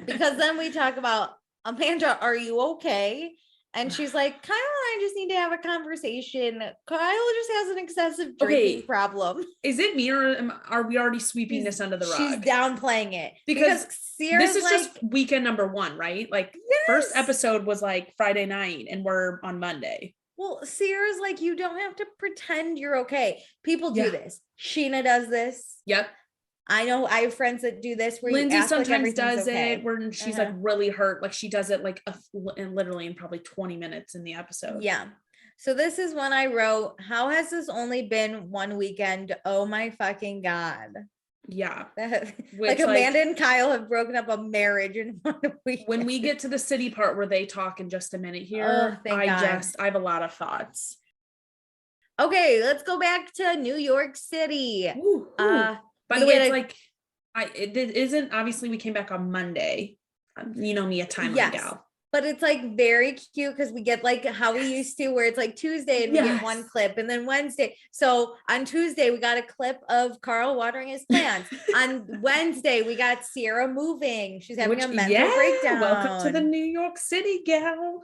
Because then we talk about, Amanda, are you okay? And she's like, Kyle and I just need to have a conversation. Kyle just has an excessive drinking problem. Is it me or are we already sweeping this under the rug? She's downplaying it. Because Sierra's this is just weekend number 1, right? Like first episode was like Friday night and we're on Monday. Well, Sierra's like, you don't have to pretend you're okay. People do this. Sheena does this. Yep. I know I have friends that do this where Lindsay you act sometimes like does okay. it when she's like really hurt. Like she does it like literally in probably 20 minutes in the episode. Yeah. So this is when I wrote, how has this only been one weekend? Oh my fucking God. Yeah. Like Amanda and Kyle have broken up a marriage in 1 week. When we get to the city part where they talk in just a minute here, I have a lot of thoughts. Okay, let's go back to New York City. Ooh. By the way, it's like it isn't obviously we came back on Monday. You know me, a timely gal. But it's like very cute because we get like how we used to, where it's like Tuesday and we get one clip, and then Wednesday. So on Tuesday, we got a clip of Carl watering his plants. On Wednesday, we got Sierra moving. She's having a mental breakdown. Welcome to the New York City, gal.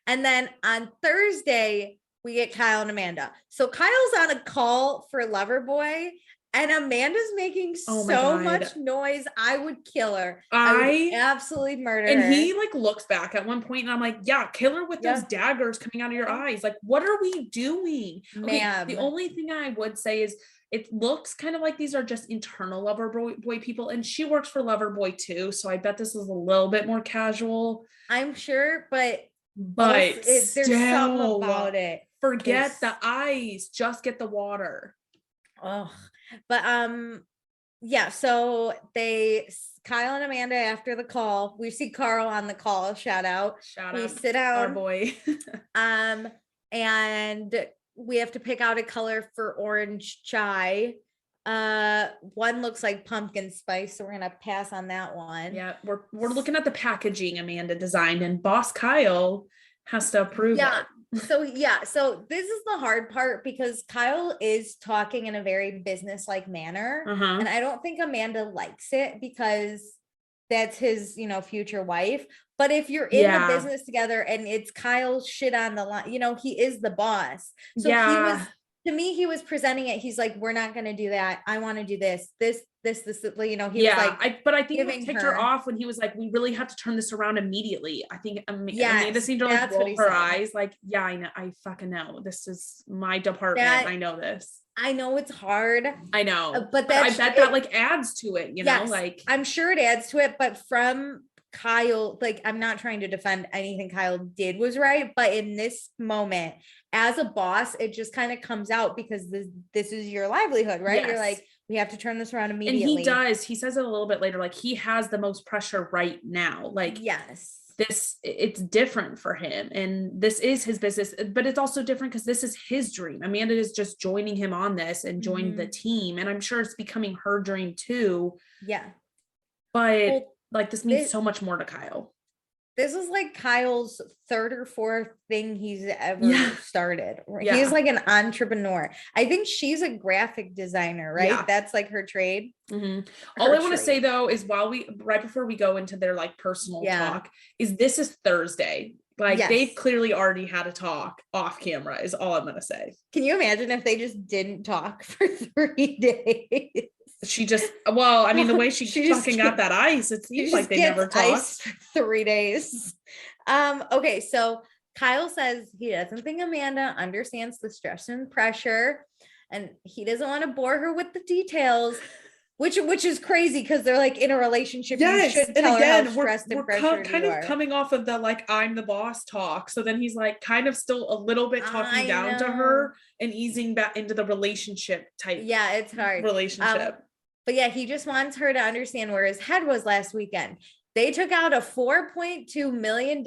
And then on Thursday, we get Kyle and Amanda. So Kyle's on a call for Loverboy. And Amanda's making so much noise. I would kill her. I would absolutely murder her. And he like looks back at one point and I'm like, yeah, kill her with those daggers coming out of your eyes. Like, what are we doing? Okay, the only thing I would say is it looks kind of like these are just internal Loverboy people. And she works for Loverboy too. So I bet this is a little bit more casual. I'm sure, but there's something about it. Forget the eyes. Just get the water. Oh. But so Kyle and Amanda after the call, we see Carl on the call, shout out, we sit down, our boy. And we have to pick out a color for orange chai. One looks like pumpkin spice, so we're gonna pass on that one. Yeah, we're looking at the packaging Amanda designed, and boss Kyle has to approve it. So this is the hard part because Kyle is talking in a very business-like manner. And I don't think Amanda likes it because that's his, future wife. But if you're in the business together and it's Kyle's shit on the line, he is the boss. So he was presenting it. He's like, we're not going to do that. I want to do this, he was like, but I think it ticked her off when he was like, we really have to turn this around immediately. I think Amanda seemed to like roll her eyes. Like, yeah, I know. I fucking know. This is my department. I know this. I know it's hard. I know. But I bet that like adds to it, know, like I'm sure it adds to it, but from Kyle, like, I'm not trying to defend anything Kyle did was right, but in this moment, as a boss, it just kind of comes out because this is your livelihood, right? You're like, we have to turn this around immediately. And he says it a little bit later, like he has the most pressure right now. Like, it's different for him. And this is his business, but it's also different because this is his dream. Amanda is just joining him on this and joined the team. And I'm sure it's becoming her dream too. Yeah. But like, this means so much more to Kyle. This is like Kyle's third or fourth thing he's ever started. He's like an entrepreneur. I think she's a graphic designer, right? Yeah. That's like her trade. All I want to say though, is right before we go into their like personal talk, this is Thursday. Like they've clearly already had a talk off camera is all I'm going to say. Can you imagine if they just didn't talk for 3 days? The way she fucking got that ice, it seems like they never talked. 3 days. Okay, so Kyle says he doesn't think Amanda understands the stress and pressure, and he doesn't want to bore her with the details, which is crazy because they're like in a relationship. Yes, you should tell her how stressed and pressured kind of coming off of the like I'm the boss talk. So then he's like kind of still a little bit talking down to her and easing back into the relationship type. Yeah, it's hard relationship. But yeah, he just wants her to understand where his head was last weekend. They took out a $4.2 million.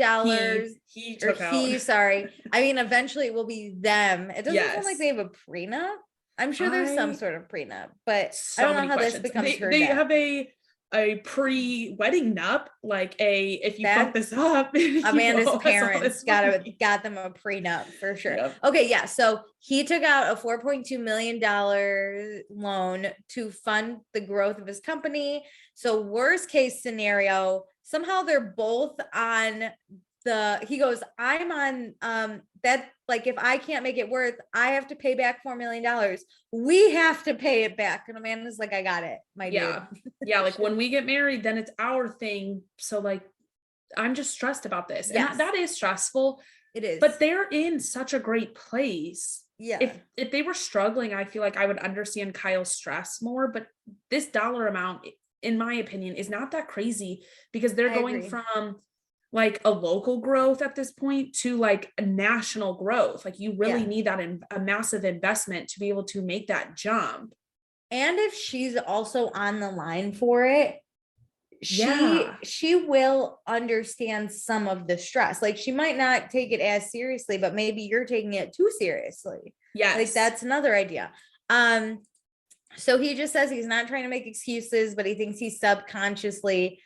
Sorry. I mean, eventually it will be them. It doesn't sound like they have a prenup. I'm sure there's some sort of prenup, but I don't know how this becomes her They debt. have a pre-wedding nup, like if you fuck this up. Amanda's parents got them a prenup for sure. Yep. Okay, yeah. So he took out a $4.2 million loan to fund the growth of his company. So worst case scenario, somehow they're both on he goes, I'm on that, like, if I can't make it worth, I have to pay back $4 million. We have to pay it back. And Amanda's like, I got it, my dude. Yeah, like when we get married, then it's our thing. So like, I'm just stressed about this. Yes. And that is stressful. It is. But they're in such a great place. Yeah. If they were struggling, I feel like I would understand Kyle's stress more, but this dollar amount, in my opinion, is not that crazy, because they're going from like a local growth at this point to like a national growth. Like you really need that a massive investment to be able to make that jump. And if she's also on the line for it, she will understand some of the stress. Like she might not take it as seriously, but maybe you're taking it too seriously. Yes. Like that's another idea. So he just says he's not trying to make excuses, but he thinks he subconsciously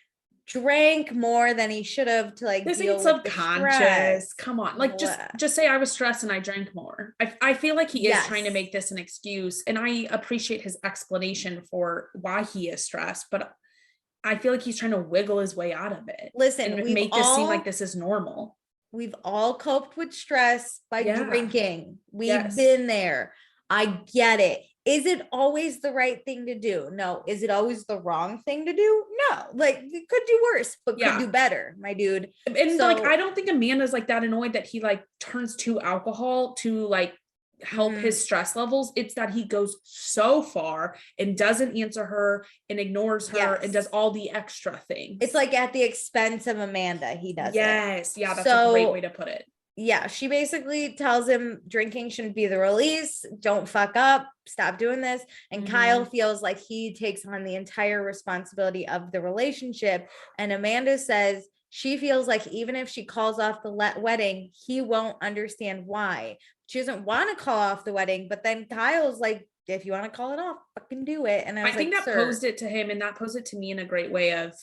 drank more than he should have to like this deal ain't with subconscious. the stress. Come on, like just say I was stressed and I drank more. I feel like he is trying to make this an excuse, and I appreciate his explanation for why he is stressed, but I feel like he's trying to wiggle his way out of it. Listen, and make this seem like this is normal. We've all coped with stress by drinking. We've been there. I get it. Is it always the right thing to do? No. Is it always the wrong thing to do? No. Like it could do worse, but could do better, my dude. And so, like, I don't think Amanda's like that annoyed that he like turns to alcohol to like help his stress levels. It's that he goes so far and doesn't answer her and ignores her and does all the extra things. It's like at the expense of Amanda, he does it. Yeah, that's a great way to put it. Yeah, she basically tells him drinking shouldn't be the release. Don't fuck up. Stop doing this. And Kyle feels like he takes on the entire responsibility of the relationship. And Amanda says she feels like even if she calls off the wedding, he won't understand why. She doesn't want to call off the wedding, but then Kyle's like, if you want to call it off, fucking do it. And I think that posed it to him, and that posed it to me in a great way of,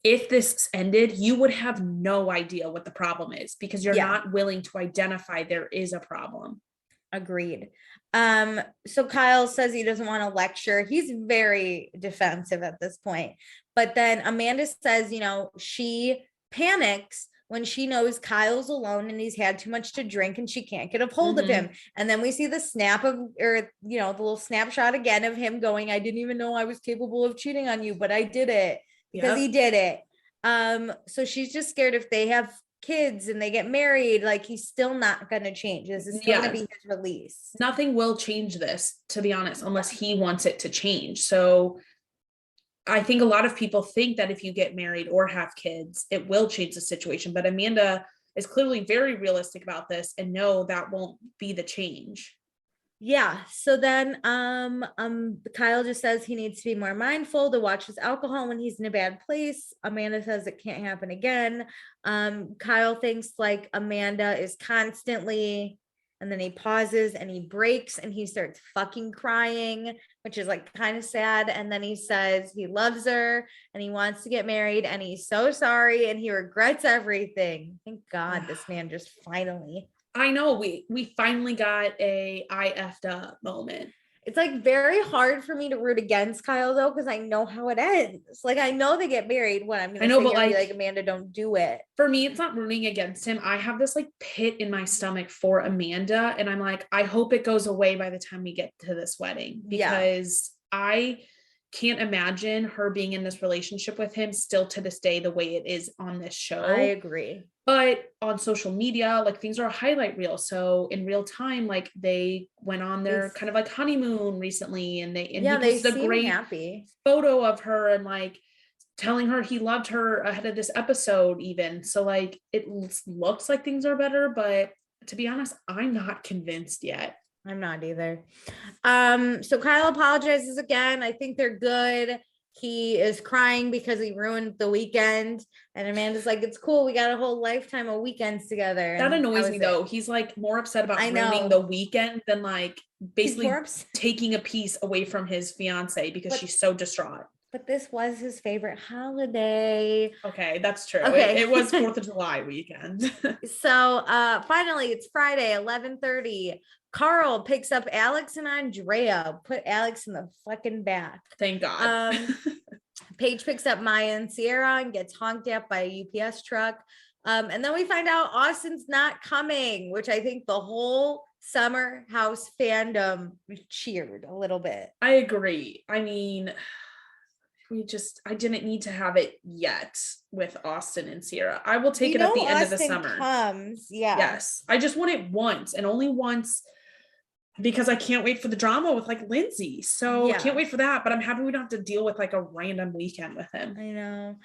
if this ended, you would have no idea what the problem is because you're not willing to identify there is a problem. Agreed. So Kyle says he doesn't want to lecture. He's very defensive at this point. But then Amanda says, you know, she panics when she knows Kyle's alone and he's had too much to drink and she can't get a hold of him. And then we see the the little snapshot again of him going, I didn't even know I was capable of cheating on you, but I did it. Because he did it. So she's just scared if they have kids and they get married, like he's still not going to change. This is still going to be his release. Nothing will change this, to be honest, unless he wants it to change. So I think a lot of people think that if you get married or have kids, it will change the situation. But Amanda is clearly very realistic about this and no, that won't be the change. Yeah. So then Kyle just says he needs to be more mindful to watch his alcohol when he's in a bad place. Amanda says it can't happen again. Kyle thinks like Amanda is constantly, and then he pauses and he breaks and he starts fucking crying, which is like kind of sad. And then he says he loves her and he wants to get married and he's so sorry and he regrets everything. Thank God this man just finally. I know we finally got a I effed up moment. It's like very hard for me to root against Kyle though, because I know how it ends. Like I know they get married. What I'm gonna say, but like Amanda, don't do it. For me, it's not rooting against him. I have this like pit in my stomach for Amanda, and I'm like, I hope it goes away by the time we get to this wedding because I can't imagine her being in this relationship with him still to this day the way it is on this show. I agree. But on social media, like things are a highlight reel. So in real time, like they went on their kind of like honeymoon recently and they posted a great happy photo of her and like telling her he loved her ahead of this episode even. So like it looks like things are better, but to be honest, I'm not convinced yet. I'm not either. So Kyle apologizes again. I think they're good. He is crying because he ruined the weekend. And Amanda's like, it's cool. We got a whole lifetime of weekends together. That annoys me though. He's like more upset about ruining the weekend than like basically taking a piece away from his fiance because she's so distraught. But this was his favorite holiday. Okay, that's true. Okay. It was 4th of July weekend. So finally, it's Friday, 11:30. Carl picks up Alex and Andrea, put Alex in the fucking back. Thank God. Paige picks up Maya and Sierra and gets honked at by a UPS truck. And then we find out Austin's not coming, which I think the whole Summer House fandom cheered a little bit. I agree. I mean, I didn't need to have it yet with Austin and Sierra. I will take it at the end of the summer. Comes, yeah. Yes. I just want it once and only once, because I can't wait for the drama with like Lindsay. So I can't wait for that, but I'm happy we don't have to deal with like a random weekend with him. I know.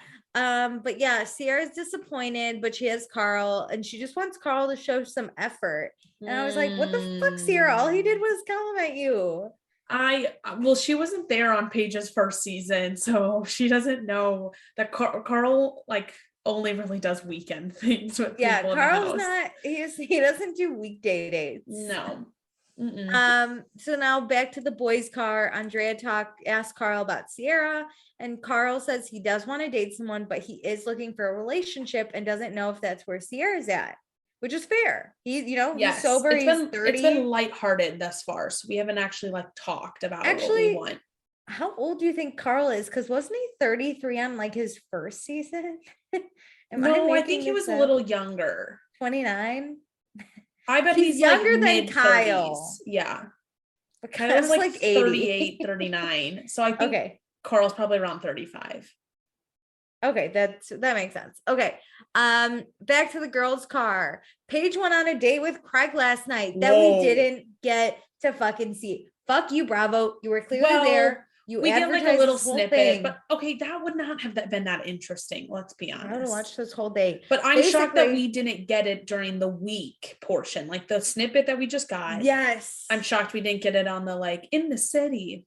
But yeah, Sierra's disappointed, but she has Carl and she just wants Carl to show some effort. And I was like, what the fuck, Sierra? All he did was compliment you. Well, she wasn't there on Paige's first season, so she doesn't know that Carl like only really does weekend things with people in Carl's the house. he doesn't do weekday dates. No. So now back to the boys' car. Andrea asked Carl about Sierra, and Carl says he does want to date someone, but he is looking for a relationship and doesn't know if that's where Sierra's at, which is fair. He's sober. He's 30. It's been lighthearted thus far, so we haven't actually like talked about what we want. How old do you think Carl is? Because wasn't he 33 on like his first season? I think he was a little younger. 29. I bet he's younger like than Kyle. 30s. Yeah. But Kyle's like 38, 39. So I think Carl's probably around 35. Okay, that makes sense. Okay. Back to the girls' car. Paige went on a date with Craig last night that we didn't get to fucking see. Fuck you, Bravo. You were clearly there. We get like a little snippet, but okay, that would not have been that interesting. Let's be honest. I would watch this whole day. But I'm shocked that we didn't get it during the week portion, like the snippet that we just got. Yes. I'm shocked we didn't get it on the like in the city.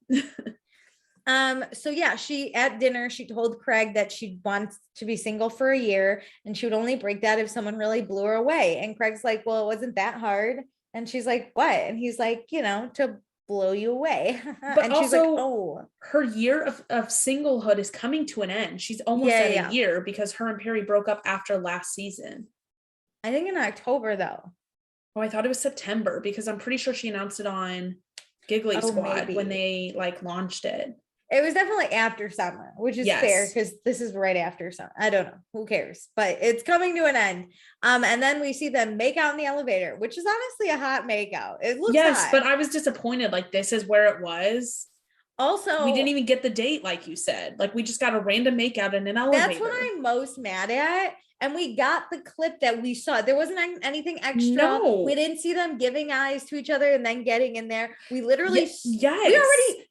So yeah, she at dinner, she told Craig that she wants to be single for a year and she would only break that if someone really blew her away. And Craig's like, well, it wasn't that hard. And she's like, what? And he's like, to blow you away. But and also, she's like, oh, her year of singlehood is coming to an end. She's almost at a year because her and Perry broke up after last season. I think in October though. Oh, I thought it was September because I'm pretty sure she announced it on Giggly Squad when they like launched it. It was definitely after summer, which is fair because this is right after summer. I don't know. Who cares? But it's coming to an end. And then we see them make out in the elevator, which is honestly a hot makeout. It looks hot. But I was disappointed. Like, this is where it was. Also, we didn't even get the date, like you said. Like, we just got a random makeout in an elevator. That's what I'm most mad at. And we got the clip that we saw. There wasn't anything extra. No. We didn't see them giving eyes to each other and then getting in there. We literally,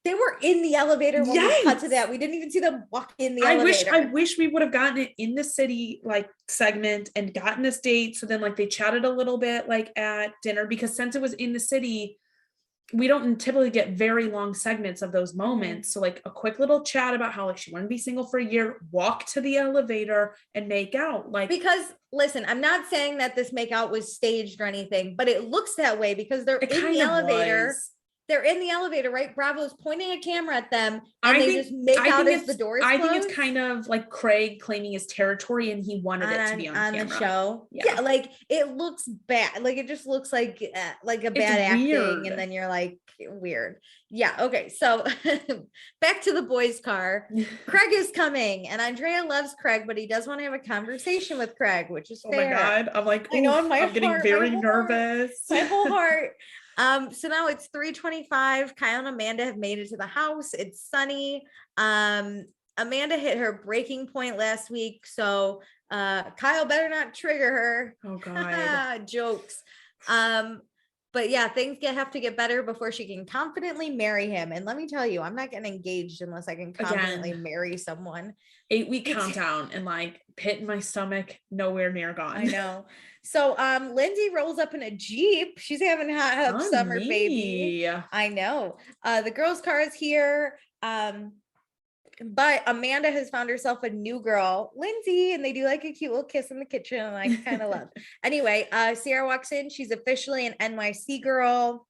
they were in the elevator when we cut to that. We didn't even see them walk in the elevator. I wish we would have gotten it in the city, like segment and gotten this date. So then like they chatted a little bit like at dinner, because since it was in the city, we don't typically get very long segments of those moments. So like a quick little chat about how like she wanted to be single for a year, walk to the elevator and make out. Like, because listen, I'm not saying that this makeout was staged or anything, but it looks that way because they're in the elevator. They're in the elevator, right? Bravo's pointing a camera at them and they just make out as the doors close. I think it's kind of like Craig claiming his territory and he wanted it to be on camera. The show. Yeah, like it looks bad. Like it just looks like a bad acting. Weird. And then you're like, weird. Yeah, okay. So back to the boys' car. Craig is coming and Andrea loves Craig, but he does want to have a conversation with Craig, which is fair. Oh my God. I'm like, I'm getting very nervous. My whole heart. So now it's 3:25. Kyle and Amanda have made it to the house. It's sunny. Amanda hit her breaking point last week, so Kyle better not trigger her. Oh God. Jokes. But yeah, things have to get better before she can confidently marry him. And let me tell you, I'm not getting engaged unless I can confidently marry someone. 8-week countdown and like pit in my stomach, nowhere near gone. I know. So Lindsay rolls up in a Jeep. She's having hot summer, baby. I know. The girls' car is here. But Amanda has found herself a new girl, Lindsay, and they do like a cute little kiss in the kitchen, and I kind of love. Anyway, Sierra walks in. She's officially an NYC girl.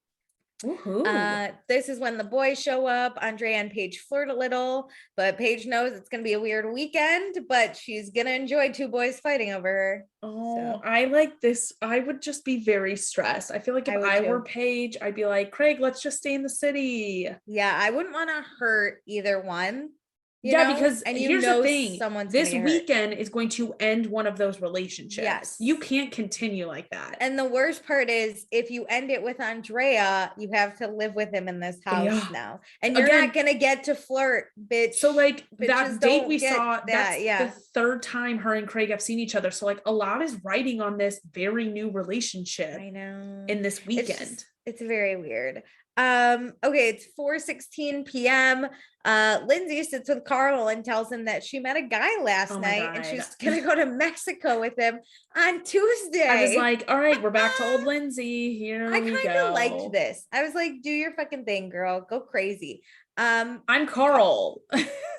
This is when the boys show up. Andrea and Paige flirt a little, but Paige knows it's going to be a weird weekend, but she's going to enjoy two boys fighting over her. I like this. I would just be very stressed. I feel like if I were Paige, I'd be like, Craig, let's just stay in the city. Yeah, I wouldn't want to hurt either one. Because and here's the thing, someone's this gonna get hurt. weekend is going to end one of those relationships. Yes. You can't continue like that. And the worst part is if you end it with Andrea, you have to live with him in this house now. And you're not gonna get to flirt, bitch. So like that date we saw, that. that's the third time her and Craig have seen each other. So like a lot is riding on this very new relationship. I know. In this weekend. It's very weird. Okay, it's 4:16 p.m. Lindsay sits with Carl and tells him that she met a guy last night and she's gonna go to Mexico with him on Tuesday. I was like, all right, we're back to old Lindsay. Here we go. I kind of liked this. I was like, do your fucking thing, girl. Go crazy. I'm Carl.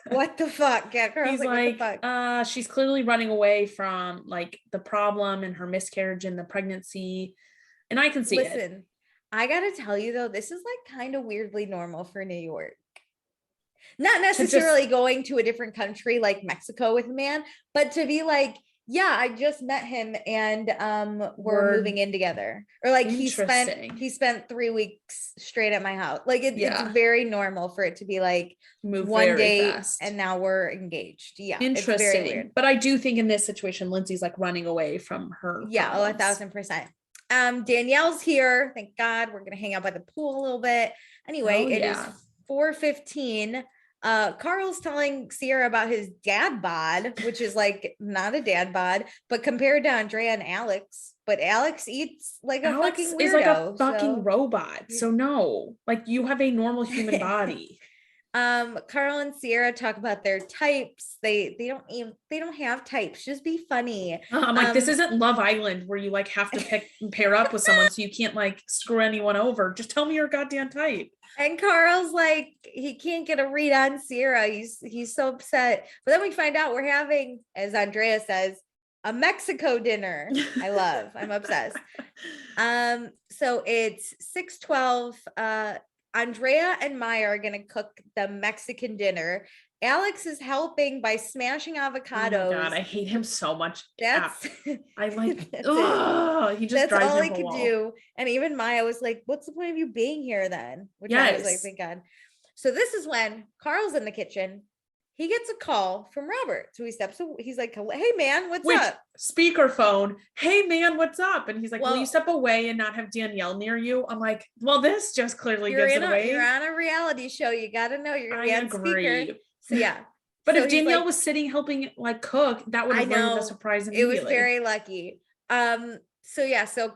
What the fuck? Yeah, Carl's He's like, what the fuck? She's clearly running away from like the problem and her miscarriage and the pregnancy. And I can see it. Listen, I gotta tell you though, this is like kind of weirdly normal for New York. Not necessarily going to a different country like Mexico with a man, but to be like, yeah, I just met him and we're moving in together. Or like he spent 3 weeks straight at my house. Like it's very normal for it to be like one date and now we're engaged. Yeah. Interesting. It's very weird. But I do think in this situation, Lindsay's like running away from her. Yeah, problems. 1,000%. Danielle's here. Thank God. We're gonna hang out by the pool a little bit. Anyway, it is 4:15. Carl's telling Sierra about his dad bod, which is like not a dad bod, but compared to Andrea and Alex. But Alex eats like a fucking weirdo. Is like a fucking robot. So no, like you have a normal human body. Carl and Sierra talk about their types. They don't have types. Just be funny. I'm like, this isn't Love Island where you like have to pair up with someone so you can't like screw anyone over. Just tell me your goddamn type. And Carl's like, he can't get a read on Sierra. He's so upset. But then we find out we're having, as Andrea says, a Mexico dinner. I'm obsessed. So it's 6:12. Andrea and Maya are going to cook the Mexican dinner. Alex is helping by smashing avocados. Oh my God, I hate him so much. That's I like, he just that's all he could do. And even Maya was like, what's the point of you being here then? Which I was like, thank God. So this is when Carl's in the kitchen. He gets a call from Robert. So he steps away. He's like, hey man, what's up? Speakerphone. Hey man, what's up? And he's like, will you step away and not have Danielle near you? I'm like, well, this just clearly gives it away. You're on a reality show. You got to know you're going to be on speaker. So yeah. But if Danielle was sitting helping like cook, that would have been a surprise immediately. It was very lucky. So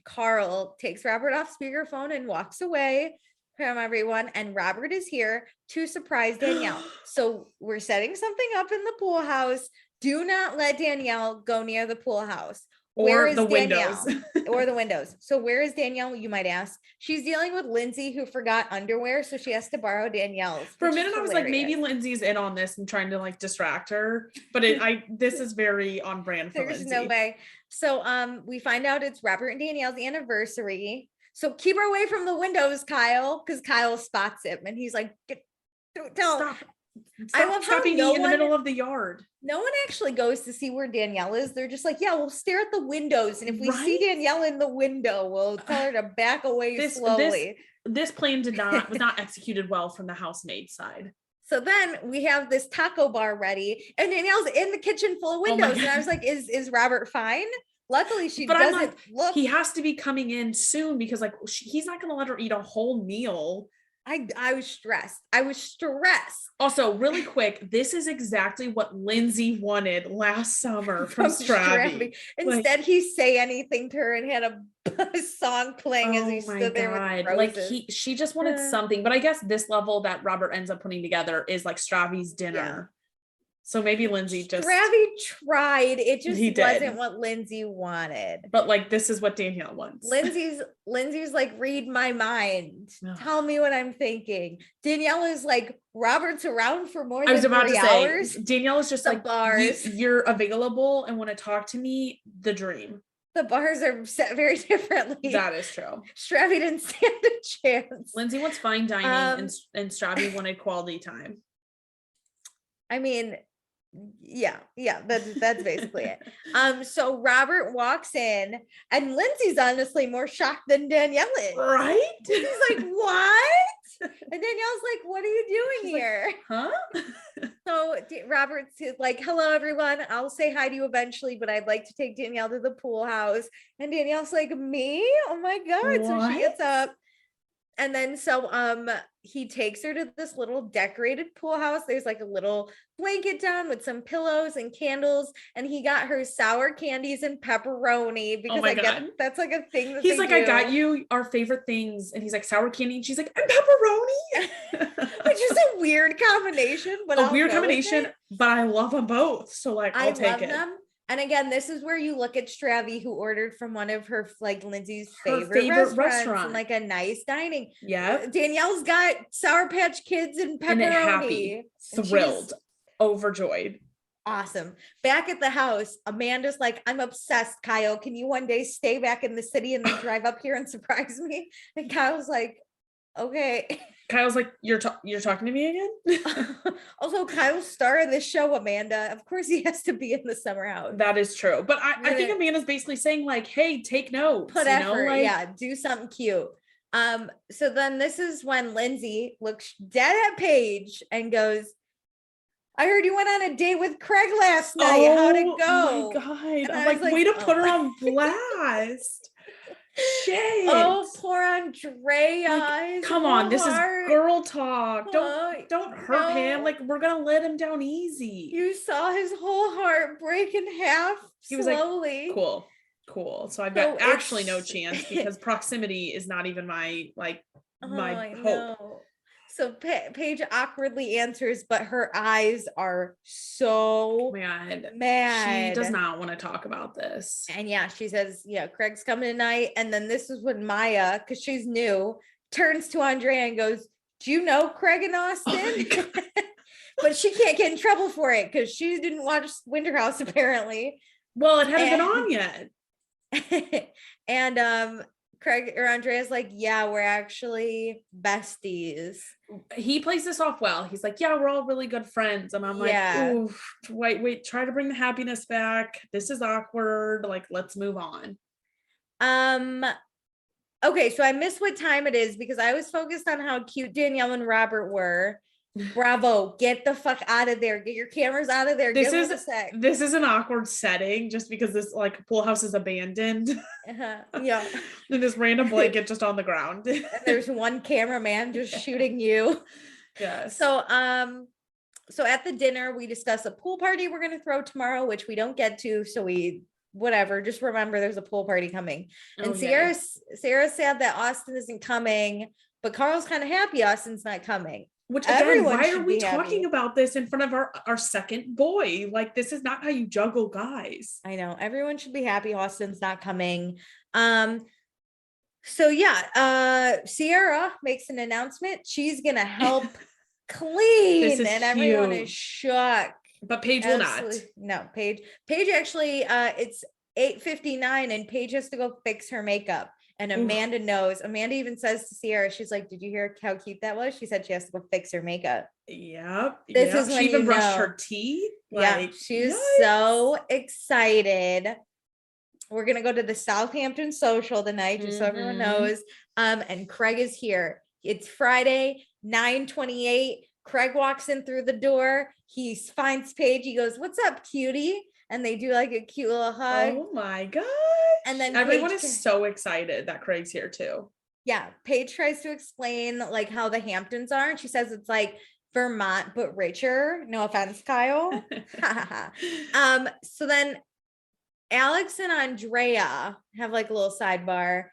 Carl takes Robert off speakerphone and walks away from everyone, and Robert is here to surprise Danielle. So we're setting something up in the pool house. Do not let Danielle go near the pool house. Where is Danielle? Or the windows. So where is Danielle, you might ask? She's dealing with Lindsay, who forgot underwear, so she has to borrow Danielle's. For a minute I was like, maybe Lindsay's in on this and trying to like distract her, but this is very on brand for Lindsay. There's no way. So we find out it's Robert and Danielle's anniversary. So keep her away from the windows, Kyle, because Kyle spots him and he's like, Stop I love trapping me in the middle of the yard. No one actually goes to see where Danielle is. They're just like, yeah, we'll stare at the windows. And if we see Danielle in the window, we'll tell her to back away slowly. This plan was not executed well from the housemaid side. So then we have this taco bar ready and Danielle's in the kitchen full of windows. And I was like, is Robert fine? Luckily, she doesn't look. He has to be coming in soon because like he's not going to let her eat a whole meal. I was stressed. Also, really quick, this is exactly what Lindsay wanted last summer from Stravy. Instead, he say anything to her and had a song playing as he stood there with roses. Like she just wanted something, but I guess this level that Robert ends up putting together is like Stravy's dinner. So maybe Lindsay Stravy tried. It just wasn't what Lindsay wanted. But like, this is what Danielle wants. Lindsay's like, read my mind. Tell me what I'm thinking. Danielle is like, Robert's around for more than 3 hours. Danielle is just like, bars. You're available and want to talk to me. The dream. The bars are set very differently. That is true. Stravy didn't stand a chance. Lindsay wants fine dining and Stravy wanted quality time. I mean, Yeah, that's basically it. So Robert walks in and Lindsay's honestly more shocked than Danielle is. Right? He's like, what? And Danielle's like, what are you doing here? Huh? So Robert's like, hello, everyone. I'll say hi to you eventually, but I'd like to take Danielle to the pool house. And Danielle's like, me? Oh my God. So she gets up. And then he takes her to this little decorated pool house. There's like a little blanket down with some pillows and candles. And he got her sour candies and pepperoni because that's like a thing that he's like, I got you our favorite things. And he's like, sour candy. And she's like, and pepperoni. Which is a weird combination, but but I love them both. So like, I'll take it. Them. And again, this is where you look at Stravy, who ordered from one of her, like Lindsay's favorite restaurants and like a nice dining. Yeah. Danielle's got Sour Patch Kids and pepperoni. And happy, thrilled, overjoyed. Awesome. Back at the house, Amanda's like, I'm obsessed, Kyle. Can you one day stay back in the city and then drive up here and surprise me? And Kyle's like, okay. Kyle's like, you're talking to me again? Also, Kyle's star of this show, Amanda. Of course he has to be in the summer house. That is true. But I think Amanda's basically saying like, hey, take notes. Put effort, do something cute. So then this is when Lindsay looks dead at Paige and goes, I heard you went on a date with Craig last night. How'd it go? Oh my God. I'm like, way to put her on blast. Shit. Oh, poor Andrea. Like, come on, this is girl talk. Don't hurt him. Like, we're gonna let him down easy. You saw his whole heart break in half. He was slowly. Like, cool. So I've got actually no chance because proximity is not even my hope. Know. So Paige awkwardly answers, but her eyes are so mad. She does not want to talk about this. And yeah, she says, Craig's coming tonight. And then this is when Maya, because she's new, turns to Andrea and goes, do you know Craig and Austin? But she can't get in trouble for it because she didn't watch Winter House apparently. Well, it hadn't been on yet. And Craig or Andrea's like, yeah, we're actually besties. He plays this off well. He's like, yeah, we're all really good friends. And I'm like, oof, wait, try to bring the happiness back. This is awkward. Like, let's move on. Okay, so I missed what time it is because I was focused on how cute Danielle and Robert were. Bravo, get the fuck out of there. Get your cameras out of there. This is an awkward setting just because this like pool house is abandoned. Yeah. And this random blanket just on the ground. And there's one cameraman just shooting you. Yeah. So at the dinner, we discuss a pool party we're going to throw tomorrow, which we don't get to. So just remember there's a pool party coming. And Sarah said that Austin isn't coming, but Carl's kind of happy Austin's not coming. Which again, why are we talking about this in front of our second boy? Like, this is not how you juggle guys. I know. Everyone should be happy Austin's not coming. So yeah, Sierra makes an announcement. She's gonna help clean, and everyone is shocked. But Paige will not. No, Paige actually, it's 8:59 and Paige has to go fix her makeup. And Amanda knows. Amanda even says to Sierra, she's like, did you hear how cute that was? She said she has to go fix her makeup. Yep. This is when she even brushed her teeth. Like, she's so excited. We're going to go to the Southampton social tonight, just so everyone knows. And Craig is here. It's Friday, 9:28. Craig walks in through the door. He finds Paige. He goes, what's up, cutie? And they do like a cute little hug. Oh my gosh. And then everyone is so excited that Craig's here too. Yeah. Paige tries to explain like how the Hamptons are. And she says it's like Vermont, but richer. No offense, Kyle. So then Alex and Andrea have like a little sidebar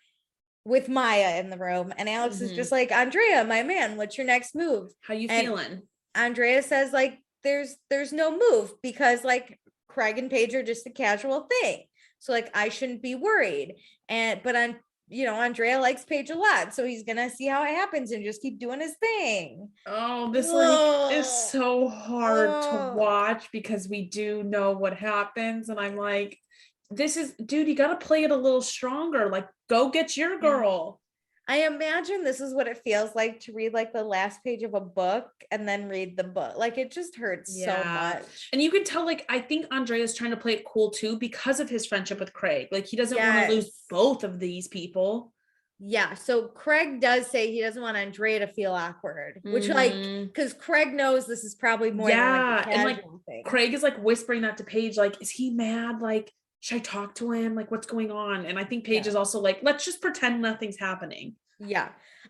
with Maya in the room. And Alex is just like, Andrea, my man, what's your next move? How you feeling? Andrea says like, there's no move because like Craig and Paige are just a casual thing. So like, I shouldn't be worried. But Andrea likes Paige a lot. So he's going to see how it happens and just keep doing his thing. Oh, this like is so hard to watch because we do know what happens. And I'm like, dude, you got to play it a little stronger. Like, go get your girl. I imagine this is what it feels like to read like the last page of a book and then read the book. Like it just hurts so much. And you can tell, like, I think Andrea's trying to play it cool too because of his friendship with Craig. Like he doesn't want to lose both of these people. Yeah. So Craig does say he doesn't want Andrea to feel awkward, which like, because Craig knows this is probably more than like a casual thing. Craig is like whispering that to Paige, like, is he mad? Like, should I talk to him? Like, what's going on? And I think Paige is also like, let's just pretend nothing's happening. Yeah.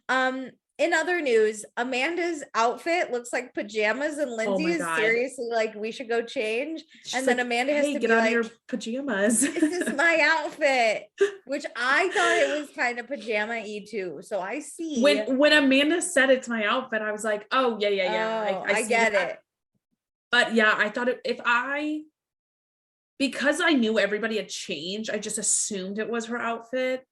In other news, Amanda's outfit looks like pajamas, and Lindsay is seriously like, we should go change. She's then like, Amanda has to get out of your pajamas. This is my outfit, which I thought it was kind of pajama-y too. So I see. When Amanda said it's my outfit, I was like, oh yeah. I get it. But yeah, I thought because I knew everybody had changed, I just assumed it was her outfit.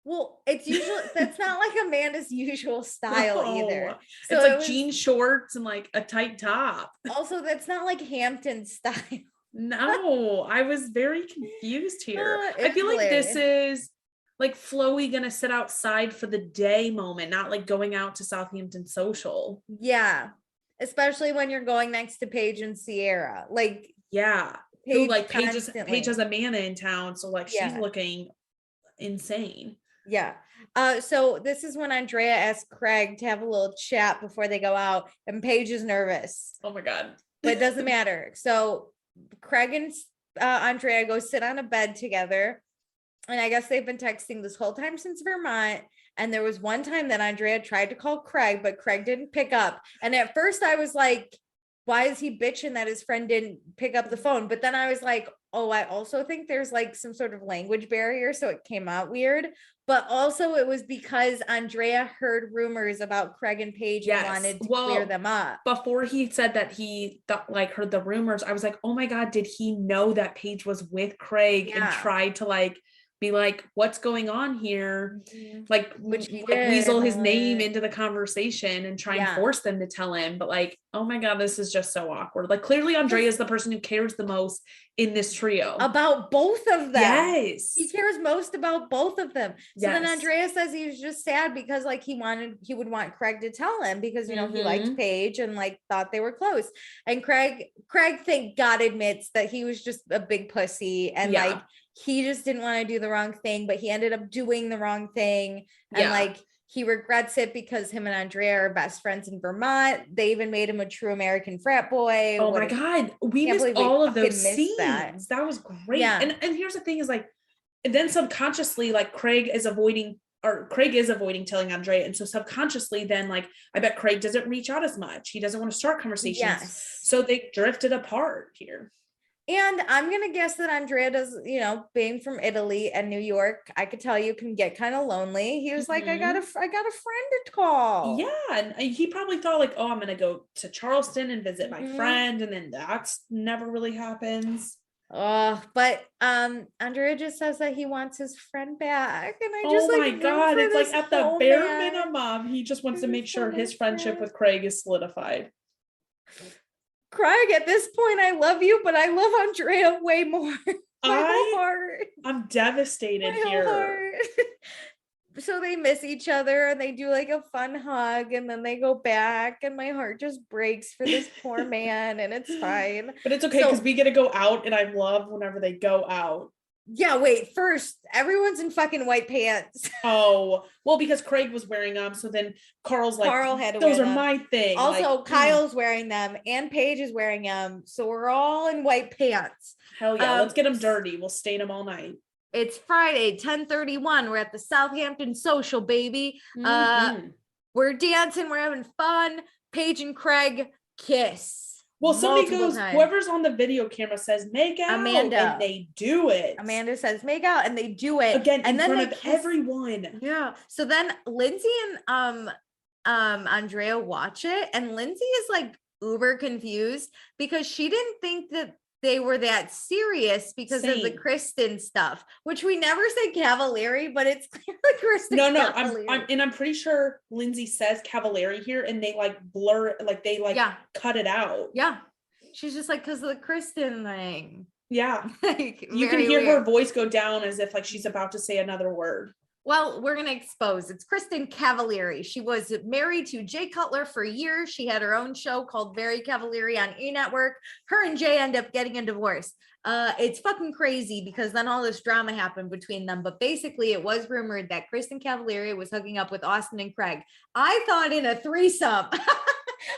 Well, it's usually, that's not like Amanda's usual style either. So it's like jean shorts and like a tight top. Also, that's not like Hampton style. No, I was very confused here. I feel like this is like Floey gonna sit outside for the day moment, not like going out to Southampton social. Yeah. Especially when you're going next to Paige and Sierra. Like, yeah. Paige, like Paige has a man in town. So like she's looking insane. Yeah. So this is when Andrea asked Craig to have a little chat before they go out, and Paige is nervous. Oh my God. But it doesn't matter. So Craig and Andrea go sit on a bed together. And I guess they've been texting this whole time since Vermont. And there was one time that Andrea tried to call Craig, but Craig didn't pick up. And at first I was like, why is he bitching that his friend didn't pick up the phone? But then I was like, oh, I also think there's like some sort of language barrier. So it came out weird. But also it was because Andrea heard rumors about Craig and Paige and wanted to clear them up. Before he said that he heard the rumors, I was like, oh my God, did he know that Paige was with Craig and tried to like be like, what's going on here? Like, weasel his name into the conversation and try and force them to tell him. But like, oh my God, this is just so awkward. Like clearly Andrea is the person who cares the most in this trio. About both of them. Yes. He cares most about both of them. So then Andrea says he was just sad because like he would want Craig to tell him because, you know, he liked Paige and like thought they were close. And Craig, thank God, admits that he was just a big pussy and like, he just didn't want to do the wrong thing, but he ended up doing the wrong thing. And like, he regrets it because him and Andrea are best friends in Vermont. They even made him a true American frat boy. Oh my God. We missed all of those scenes. That was great. Yeah. And here's the thing is like, and then subconsciously, like Craig is avoiding telling Andrea. And so subconsciously then like, I bet Craig doesn't reach out as much. He doesn't want to start conversations. Yes. So they drifted apart here. And I'm going to guess that Andrea does, you know, being from Italy and New York, I could tell you can get kind of lonely. He was like, I got a friend to call. Yeah. And he probably thought like, oh, I'm going to go to Charleston and visit my friend. And then that's never really happens. But Andrea just says that he wants his friend back. And I just my God, it's like at the bare minimum, he just wants to make sure his friendship with Craig is solidified. Craig, at this point, I love you, but I love Andrea way more. I'm devastated here. So they miss each other and they do like a fun hug and then they go back and my heart just breaks for this poor man and it's fine. But it's okay because we get to go out and I love whenever they go out. Yeah, wait, first, everyone's in fucking white pants. Oh, well, because Craig was wearing them. So then Carl had to those are my thing. Also, like, Kyle's wearing them and Paige is wearing them. So we're all in white pants. Hell yeah, let's get them dirty. We'll stain them all night. It's Friday, 10:31. We're at the Southampton social, baby. We're dancing, we're having fun. Paige and Craig kiss. Well, somebody goes, whoever's on the video camera says, make out. Amanda. And they do it. Amanda says, make out. And they do it. Again, and in then front of everyone. Yeah. So then Lindsay and Andrea watch it. And Lindsay is like uber confused because she didn't think that they were that serious because of the Kristen stuff, which we never say Cavallari, but it's clearly Kristen. No, I'm pretty sure Lindsay says Cavallari here and they like blur, like they like cut it out. Yeah. She's just like, cause of the Kristen thing. Yeah. Like, you can hear her voice go down as if like she's about to say another word. Well, we're going to expose. It's Kristen Cavallari. She was married to Jay Cutler for years. She had her own show called Very Cavallari on E! Network. Her and Jay end up getting a divorce. It's fucking crazy because then all this drama happened between them. But basically, it was rumored that Kristen Cavallari was hooking up with Austin and Craig. I thought in a threesome.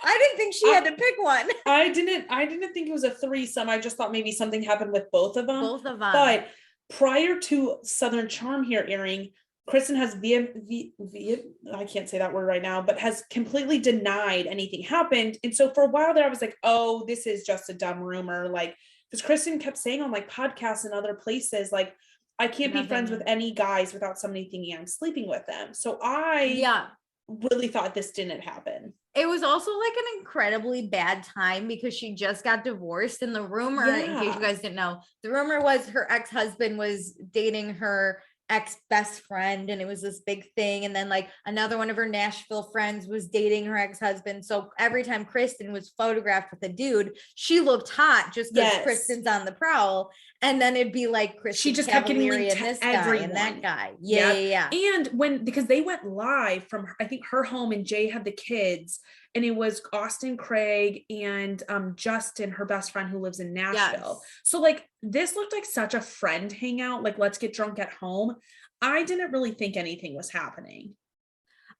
I didn't think she had to pick one. I didn't think it was a threesome. I just thought maybe something happened with both of them. Both of them. But prior to Southern Charm here airing, Kristen has I can't say that word right now, but has completely denied anything happened. And so for a while there, I was like, oh, this is just a dumb rumor. Like, because Kristen kept saying on like podcasts and other places, like, I can't be friends with any guys without somebody thinking I'm sleeping with them. So I really thought this didn't happen. It was also like an incredibly bad time because she just got divorced. And the rumor, in case you guys didn't know, the rumor was her ex-husband was dating her ex-best friend, and it was this big thing. And then like another one of her Nashville friends was dating her ex-husband. So every time Kristen was photographed with a dude, she looked hot just because Kristen's on the prowl. And then it'd be like Kristen, she just kept getting linked to this guy and that guy. Yeah. And because they went live from, I think, her home, and Jay had the kids, and it was Austin, Craig, and Justin, her best friend who lives in Nashville. So like this looked like such a friend hangout, like let's get drunk at home. I didn't really think anything was happening.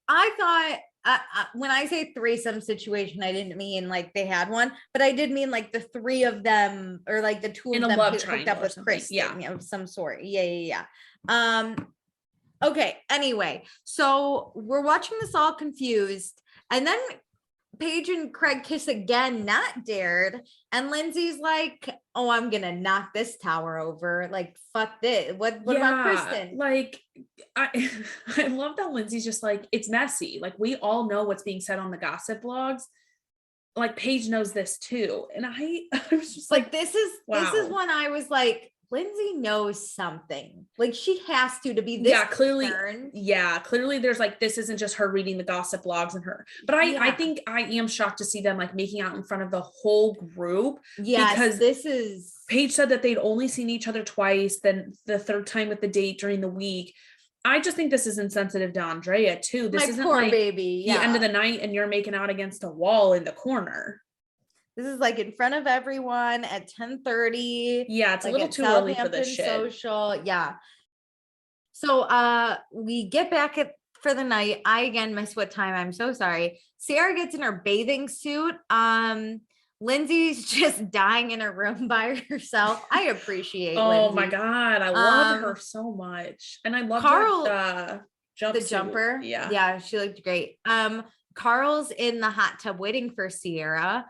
I thought when I say threesome situation, I didn't mean like they had one, but I did mean like the three of them, or like the two of them hooked up with Kristen, of some sort. Yeah. Okay. Anyway, so we're watching this all confused, and then Paige and Craig kiss again, not dared. And Lindsay's like, oh, I'm gonna knock this tower over. Like, fuck this. What about Kristen? Like, I love that Lindsay's just like, it's messy. Like, we all know what's being said on the gossip blogs. Like, Paige knows this too. And I was just like, this is when I was like, Lindsay knows something. Like, she has to be this. Clearly there's like, this isn't just her reading the gossip blogs and her, but I think I am shocked to see them like making out in front of the whole group. Because this is, Paige said that they'd only seen each other twice, then the third time with the date during the week. I just think this is insensitive to Andrea too. This isn't poor like baby. The end of the night and you're making out against a wall in the corner. This is like in front of everyone at 10:30. Yeah, it's like a little too early for this shit. Social. Yeah. So we get back for the night. I again missed what time. I'm so sorry. Sarah gets in her bathing suit. Lindsay's just dying in her room by herself. I appreciate Lindsay. My God. I love her so much. And I love Carl, the jumper. Yeah, she looked great. Carl's in the hot tub waiting for Sierra.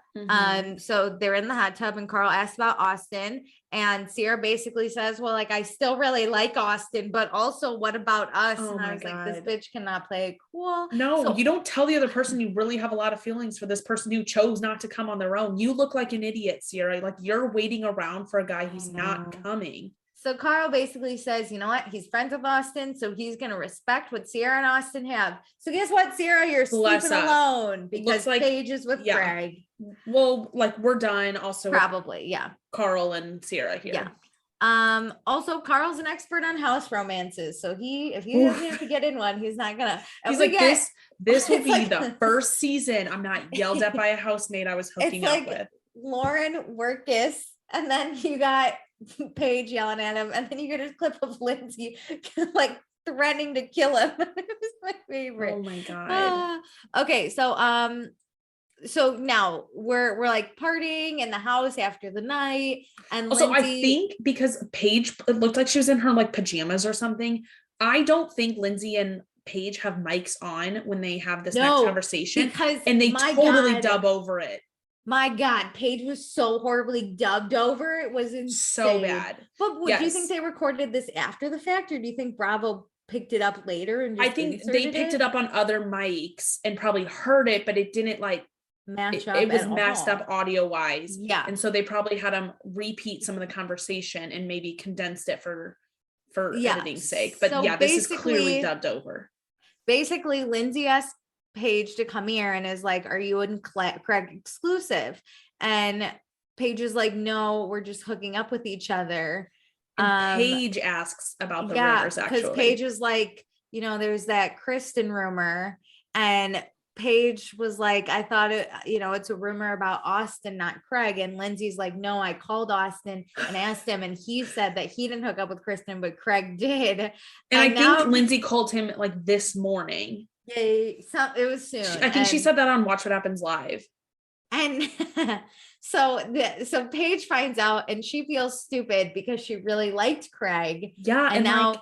So they're in the hot tub and Carl asks about Austin, and Sierra basically says, well, like, I still really like Austin, but also what about us? And I was like, this bitch cannot play it cool. No, you don't tell the other person you really have a lot of feelings for this person who chose not to come on their own. You look like an idiot, Sierra. Like, you're waiting around for a guy who's not coming. So Carl basically says, you know what? He's friends with Austin, so he's going to respect what Sierra and Austin have. So guess what, Sierra? You're sleeping alone because Paige is with Craig. Well, like, we're done. Also, probably, Carl and Sierra here. Yeah. Also, Carl's an expert on house romances, so if he doesn't have to get in one, he's not gonna. He's like, this will be the first season I'm not yelled at by a housemate I was hooking up with. Lauren Workus, and then you got Paige yelling at him, and then you get a clip of Lindsay like threatening to kill him. It was my favorite. Oh my God. Okay, so now we're like partying in the house after the night, and also Lindsay, I think because Paige, it looked like she was in her like pajamas or something. I don't think Lindsay and Paige have mics on when they have this next conversation, and they totally dub over it. My God, Paige was so horribly dubbed over. It was insane. So bad. But do you think they recorded this after the fact, or do you think Bravo picked it up later? And I think they picked it up on other mics and probably heard it, but it didn't like match up. It was messed up audio wise. Yeah. And so they probably had them repeat some of the conversation and maybe condensed it for editing's sake. But so this is clearly dubbed over. Basically, Lindsay asked Paige to come here and is like, are you in Craig exclusive? And Paige is like, no, we're just hooking up with each other. And Paige asks about the rumors, actually. Because Paige is like, there's that Kristen rumor, and Paige was like, I thought it's a rumor about Austin, not Craig. And Lindsay's like, no, I called Austin and asked him, and he said that he didn't hook up with Kristen, but Craig did. And I think Lindsay called him like this morning. Yeah, it was soon. I think she said that on Watch What Happens Live. And so Paige finds out, and she feels stupid because she really liked Craig. Yeah. And now,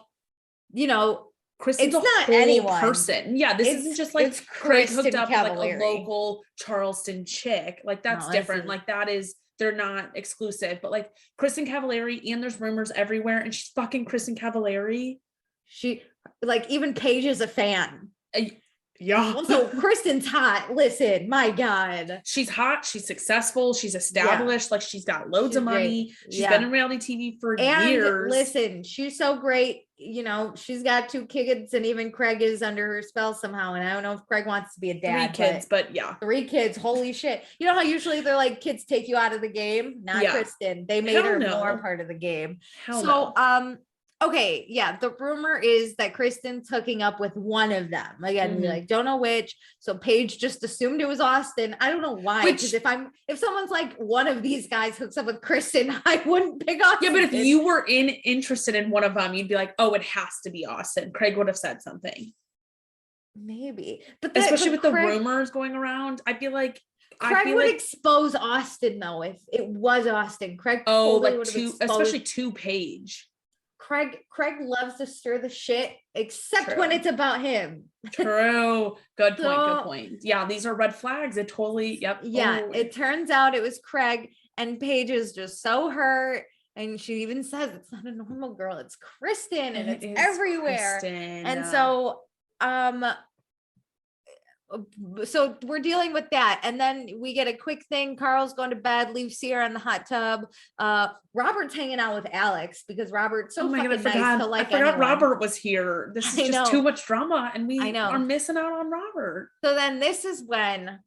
Kristen's it's not anyone person. Yeah, this isn't just like Craig hooked up with like a local Charleston chick. Like that's different. Like they're not exclusive, but like Kristen Cavallari, and there's rumors everywhere, and she's fucking Kristen Cavallari. She like, even Paige is a fan. Yeah. Also, Kristen's hot. Listen, my God. She's hot. She's successful. She's established. Like she's got loads of money. She's been in reality TV for years. Listen, she's so great. She's got 2 kids, and even Craig is under her spell somehow. And I don't know if Craig wants to be a dad. 3 kids, but yeah. 3 kids. Holy shit. You know how usually they're like, kids take you out of the game? Not Kristen. They made her more part of the game. Okay, yeah, the rumor is that Kristen's hooking up with one of them. Again, we like don't know which. So Paige just assumed it was Austin. I don't know why. Because if someone's like, one of these guys hooks up with Kristen, I wouldn't pick Austin. Yeah, but if you were interested in one of them, you'd be like, oh, it has to be Austin. Craig would have said something. Maybe, but especially with the rumors going around, I feel like Craig would expose Austin though if it was Austin. Craig, especially to Paige. Craig loves to stir the shit, except when it's about him. True. Good point. Yeah, these are red flags. It totally, yep. Yeah, it turns out it was Craig, and Paige is just so hurt. And she even says it's not a normal girl, it's Kristen, and it's everywhere. Kristen. And so we're dealing with that, and then we get a quick thing. Carl's going to bed, leaves Sierra in the hot tub. Robert's hanging out with Alex because Robert's so fucking nice to like. I forgot Robert was here. This is just too much drama, and we are missing out on Robert. So then this is when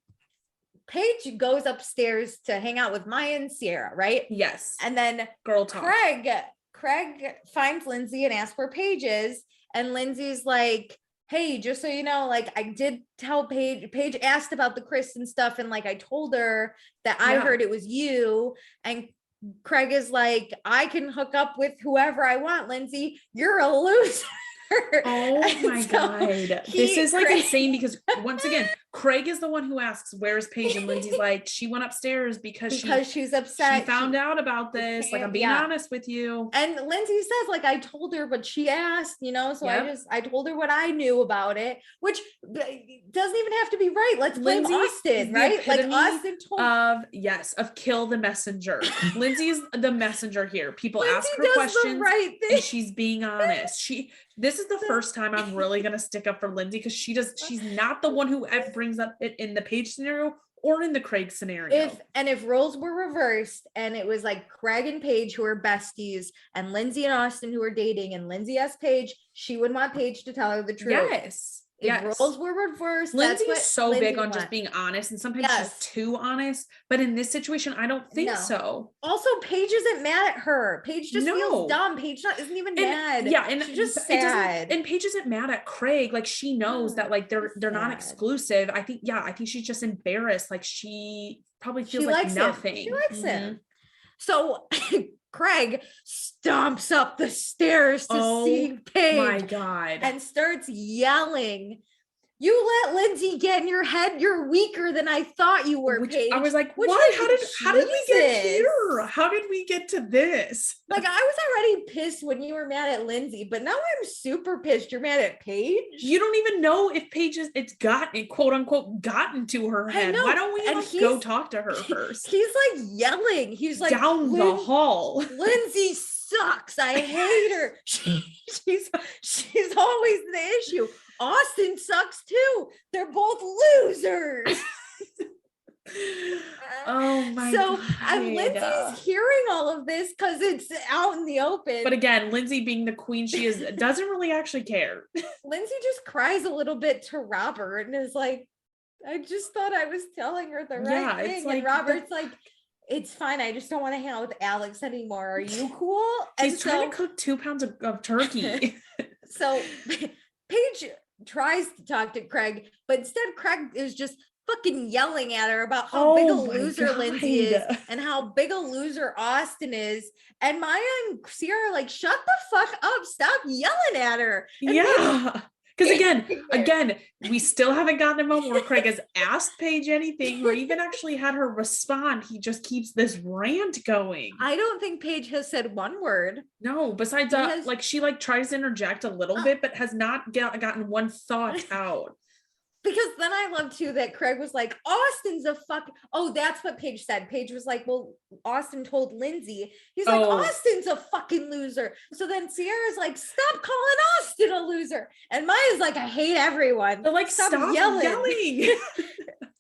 Paige goes upstairs to hang out with Maya and Sierra, right? Yes. And then girl talk. Craig finds Lindsay and asks where Paige is, and Lindsay's like, hey, just so you know, like I did tell Paige asked about the Kristen stuff, and like I told her that I heard it was you. And Craig is like, I can hook up with whoever I want, Lindsay. You're a loser. Oh my God. This is like insane because once again, Craig is the one who asks, where's Paige? And Lindsay's like, she went upstairs because she's upset. She found out about this. Like, I'm being honest with you. And Lindsay says, like, I told her, but she asked, so I told her what I knew about it, which doesn't even have to be right. Let's blame Austin, right? Like Austin told of kill the messenger. Lindsay's the messenger here. People Lindsay ask her questions right and she's being honest. This is the first time I'm really going to stick up for Lindsay because she's not the one who brings up it in the Paige scenario or in the Craig scenario. If roles were reversed and it was like Craig and Paige who are besties and Lindsay and Austin who are dating and Lindsay asked Paige, she would want Paige to tell her the truth. Yes. If roles were reversed, Lindsay is so big on just being honest, and sometimes she's too honest. But in this situation, I don't think so. Also, Paige isn't mad at her. Paige just feels dumb. Paige isn't even mad. Yeah, and she's just sad. And Paige isn't mad at Craig. Like she knows that like they're not exclusive. I think she's just embarrassed. Like she probably feels like nothing. She likes him. So Craig stomps up the stairs to see Paige. Oh my God. And starts yelling, you let Lindsay get in your head. You're weaker than I thought you were, Paige. I was like, what? How did we get here? How did we get to this? Like, I was already pissed when you were mad at Lindsay, but now I'm super pissed you're mad at Paige. You don't even know if Paige it's gotten, quote unquote, gotten to her head. Why don't we go talk to her first? He's like yelling. He's like, down the hall. Lindsay sucks. I hate her. She's always the issue. Austin sucks too. They're both losers. Oh my God. So Lindsay's hearing all of this because it's out in the open. But again, Lindsay being the queen she is, doesn't really actually care. Lindsay just cries a little bit to Robert and is like, I just thought I was telling her the right thing. And Robert's like, it's fine. I just don't want to hang out with Alex anymore. Are you cool? He's trying to cook 2 pounds of turkey. So Paige tries to talk to Craig, but instead Craig is just fucking yelling at her about how big a loser Lindsay is and how big a loser Austin is. And Maya and Sierra are like, shut the fuck up. Stop yelling at her. And yeah. Because again, we still haven't gotten a moment where Craig has asked Paige anything or even actually had her respond. He just keeps this rant going. I don't think Paige has said one word. No, besides like she like tries to interject a little bit, but has not gotten one thought out. Because then I love too that Craig was like, Austin's a fuck. Oh, that's what Paige said. Paige was like, well, Austin told Lindsay. He's like, Austin's a fucking loser. So then Sierra's like, stop calling Austin a loser. And Maya's like, I hate everyone. They're like, stop yelling.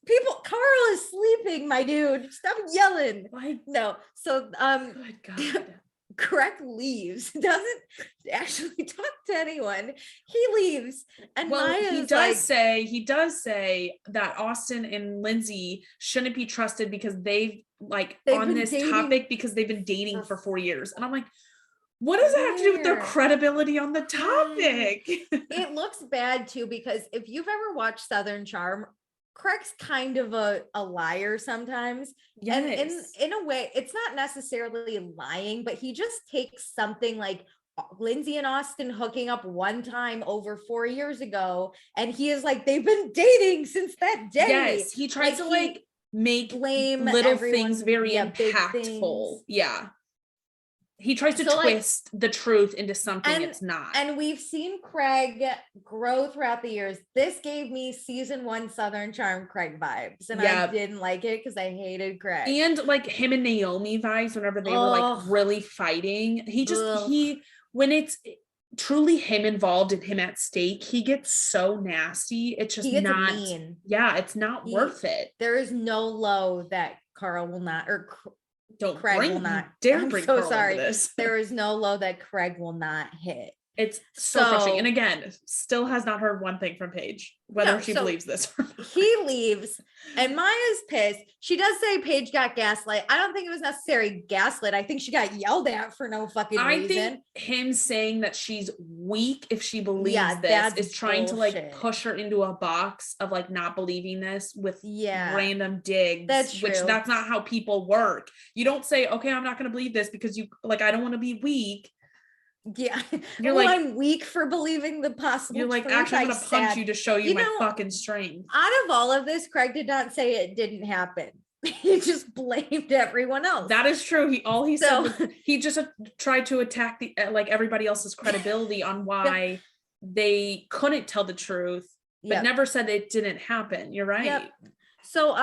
People, Carl is sleeping, my dude. Stop yelling. Like, no. So good God. Craig leaves, doesn't actually talk to anyone. He leaves, and he does say that Austin and Lindsay shouldn't be trusted because they've on this topic because they've been dating for 4 years. And I'm like, what does that have to do with their credibility on the topic? It looks bad too, because if you've ever watched Southern Charm, Craig's kind of a liar sometimes. Yes. And in a way, it's not necessarily lying, but he just takes something like Lindsay and Austin hooking up one time over 4 years ago, and he is like, they've been dating since that day. Yes, he tries to make blame little things very impactful. Yeah. He tries to twist the truth into something it's not. And we've seen Craig grow throughout the years. This gave me season 1 Southern Charm Craig vibes. And I didn't like it because I hated Craig. And like him and Naomi vibes whenever they were like really fighting. When it's truly him involved and him at stake, he gets so nasty. It's just not mean. Yeah, it's not worth it. There is no low that Carl will not, or Craig will not. I'm so sorry. There is no low that Craig will not hit. It's so frustrating. And again, still has not heard one thing from Paige, whether she believes this or not. He leaves and Maya's pissed. She does say Paige got gaslit. I don't think it was necessarily gaslit. I think she got yelled at for no fucking reason. I think him saying that she's weak if she believes this is trying to like push her into a box of like not believing this with random digs. That's true. Which that's not how people work. You don't say, okay, I'm not going to believe this because you like, I don't want to be weak. Yeah, you're like, I'm weak for believing the possible. You're like, actually, I'm gonna punch you to show you my fucking strength. Out of all of this, Craig did not say it didn't happen. He just blamed everyone else. That is true. He said was, he just tried to attack the everybody else's credibility on why they couldn't tell the truth, but never said it didn't happen. You're right. Yep. So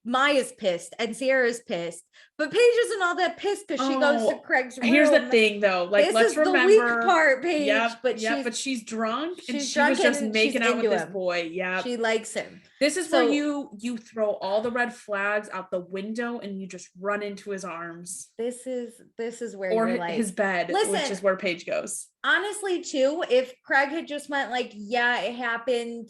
Maya's pissed and Sierra's pissed, but Paige isn't all that pissed because she goes to Craig's room. Here's the thing though, like this let's is remember the weak part, Paige. But she's drunk and she was just making out with this boy. Yeah, she likes him. This is where you throw all the red flags out the window and you just run into his arms. This is where or you're like, his bed, which is where Paige goes. Honestly, too, if Craig had just went like, yeah, it happened,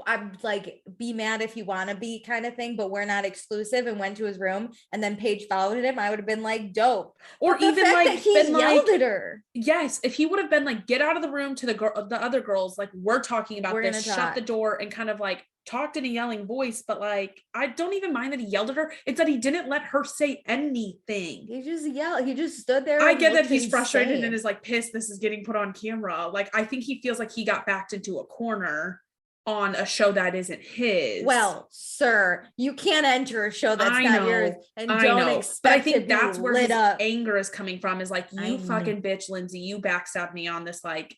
I'm like, be mad if you want to be kind of thing, but we're not exclusive, and went to his room, and then Paige followed him, I would have been like, dope. Or but even like he yelled at her. Yes, if he would have been like, get out of the room to the other girls, like we're talking about this, shut the door, and kind of like talked in a yelling voice, but like I don't even mind that he yelled at her. It's that he didn't let her say anything. He just yelled. He just stood there. I get that he's frustrated and is like pissed this is getting put on camera. Like I think he feels like he got backed into a corner on a show that isn't his. Well, sir, you can't enter a show that's not yours and don't expect. But I think that's where his anger is coming from, is like, you fucking bitch, Lindsay, you backstabbed me on this like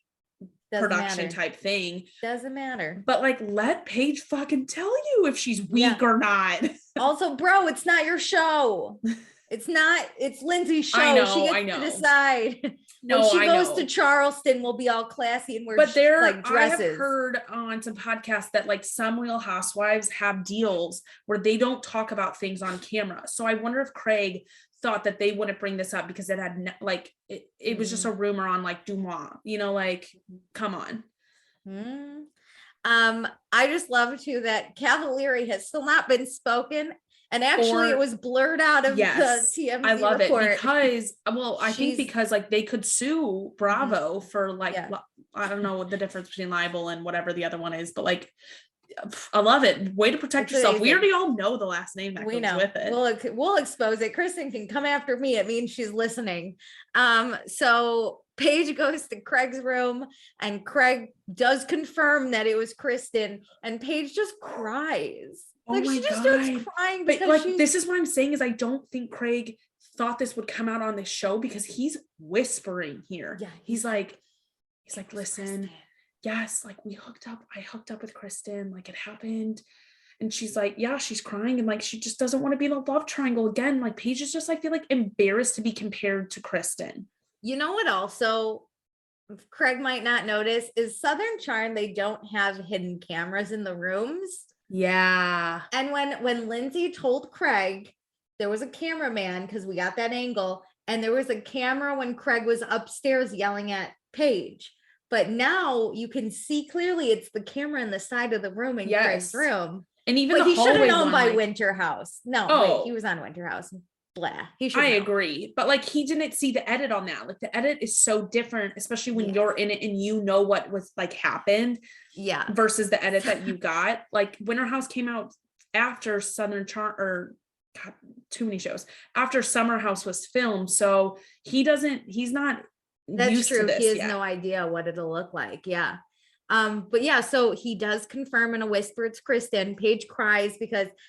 production type thing. Doesn't matter. But like, let Paige fucking tell you if she's weak or not. Also, bro, it's not your show. It's Lindsay's show. She gets to decide. No, when she goes to Charleston, we'll be all classy and wear like dresses. I have heard on some podcasts that like some Real Housewives have deals where they don't talk about things on camera. So I wonder if Craig thought that they wouldn't bring this up because it had like it was just a rumor on like Dumois, like, come on. I just love too that Cavalieri has still not been spoken. And actually, it was blurred out of the TMZ I love report. it because, I think because like they could sue Bravo for like I don't know what the difference between libel and whatever the other one is, but like, I love it. Way to protect yourself. We already all know the last name that goes with it. We'll expose it. Kristen can come after me. It means she's listening. So Paige goes to Craig's room and Craig does confirm that it was Kristen, and Paige just cries. Like, she just starts crying because like, this is what I'm saying is I don't think Craig thought this would come out on the show, because he's whispering here. Yeah, he's like, listen, yes, like I hooked up with Kristen, like it happened. And she's like, yeah, she's crying, and like she just doesn't want to be in a love triangle again. Like Paige is just, I feel like, embarrassed to be compared to Kristen. You know what also Craig might not notice is Southern Charm, they don't have hidden cameras in the rooms. Yeah. And when Lindsay told Craig there was a cameraman, because we got that angle, and there was a camera when Craig was upstairs yelling at Paige. But now you can see clearly it's the camera in the side of the room in Craig's room. And even he should have known by like, Winter House. No, wait, he was on Winter House. Blah. I agree. But like, he didn't see the edit on that. Like, the edit is so different, especially when you're in it and you know what was like happened. Yeah. Versus the edit that you got. Like, Winter House came out after Southern Charm, or God, too many shows. After Summer House was filmed. So he's not That's true. He has yet. no idea what it'll look like. Yeah. But yeah, so he does confirm in a whisper it's Kristen. Paige cries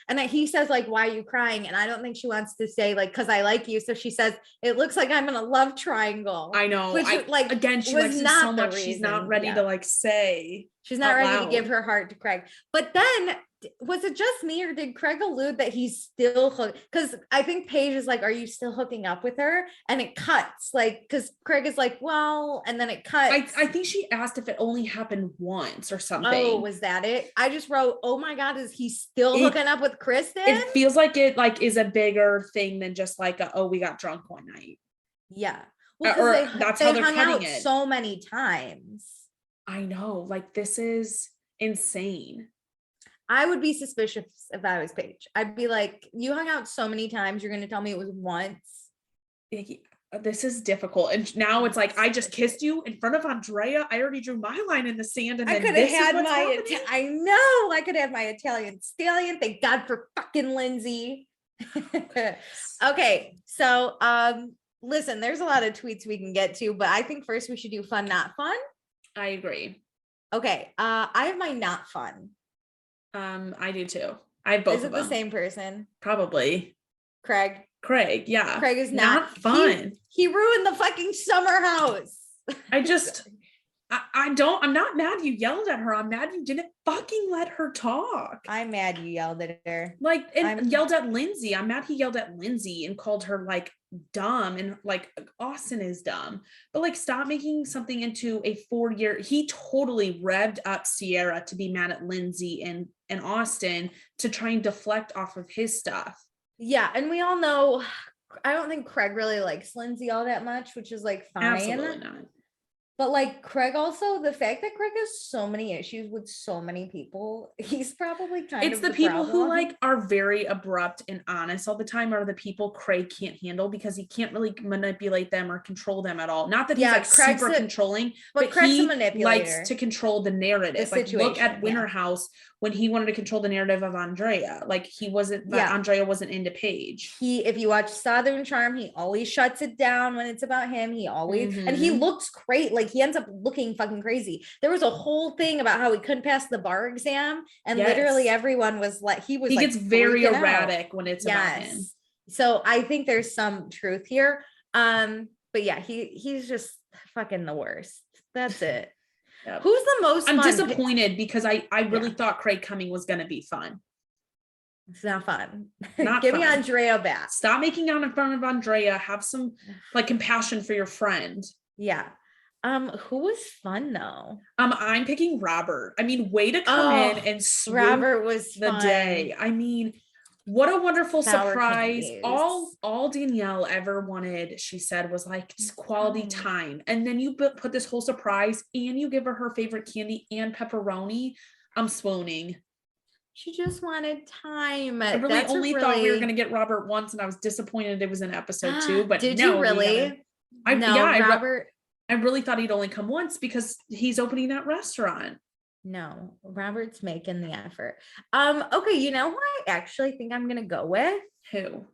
and then he says, like, why are you crying? And I don't think she wants to say, like, because I like you. So she says, it looks like I'm in a love triangle. I know. Which, like, again, she likes him so much. She's not ready to like say. She's not ready to give her heart to Craig. But then, was it just me, or did Craig allude that he's still hooked? Because I think Paige is like, are you still hooking up with her? And it cuts, like, because Craig is like, well, and then it cuts. I think she asked if it only happened once or something. Oh, was that it? I just wrote, oh my God, is he still hooking up with Kristen? It feels like it like is a bigger thing than just like, we got drunk one night. Yeah. Well, that's how they're hung cutting out it so many times. I know, like, this is insane. I would be suspicious if I was Paige. I'd be like, you hung out so many times, you're going to tell me it was once. This is difficult. And now it's like, I just kissed you in front of Andrea. I already drew my line in the sand. And I could have had I know, I could have my Italian stallion. Thank God for fucking Lindsay. Okay. So, listen, there's a lot of tweets we can get to, but I think first we should do fun, not fun. I agree. Okay. I have my not fun. I do too. I have both of them. Is it the same person? Probably. Craig, yeah. Craig is not fun. He ruined the fucking Summer House. I'm not mad you yelled at her. I'm mad you didn't fucking let her talk. I'm mad you yelled at her. Like, and yelled at Lindsay. I'm mad he yelled at Lindsay and called her like dumb, and like Austin is dumb. But like, stop making something into a 4-year. He totally revved up Sierra to be mad at Lindsay and Austin to try and deflect off of his stuff. Yeah, and we all know I don't think Craig really likes Lindsay all that much, which is like fine. Absolutely not. But like Craig also, the fact that Craig has so many issues with so many people, he's probably it's the people who like are very abrupt and honest all the time are the people Craig can't handle, because he can't really manipulate them or control them at all. Not that he's like Craig's super controlling, but Craig's he a manipulator. Likes to control the narrative. Like, look at Winter House when he wanted to control the narrative of Andrea. Like, he wasn't, Andrea wasn't into Paige. If you watch Southern Charm, he always shuts it down when it's about him. He always, and he looks great. Like, he ends up looking fucking crazy. There was a whole thing about how he couldn't pass the bar exam, and literally everyone was like, he gets very erratic when it's about him. So I think there's some truth here. But yeah, he's just fucking the worst. That's it. Yep. Who's the most I'm fun? disappointed because I really thought Craig coming was going to be fun. It's not fun. Give me Andrea back. Stop making out in front of Andrea. Have some like compassion for your friend. Yeah. Who was fun though? I'm picking Robert. I mean, way to come in and swoop Robert was the day. I mean, what a wonderful surprise. All Danielle ever wanted, she said, was like just quality time. And then you put this whole surprise and you give her favorite candy and pepperoni. I'm swooning. She just wanted time. I really thought we were going to get Robert once, and I was disappointed it was in episode 2. But did you really? Robert. I really thought he'd only come once because he's opening that restaurant. No, Robert's making the effort. Okay, you know who I actually think I'm gonna go with? Who?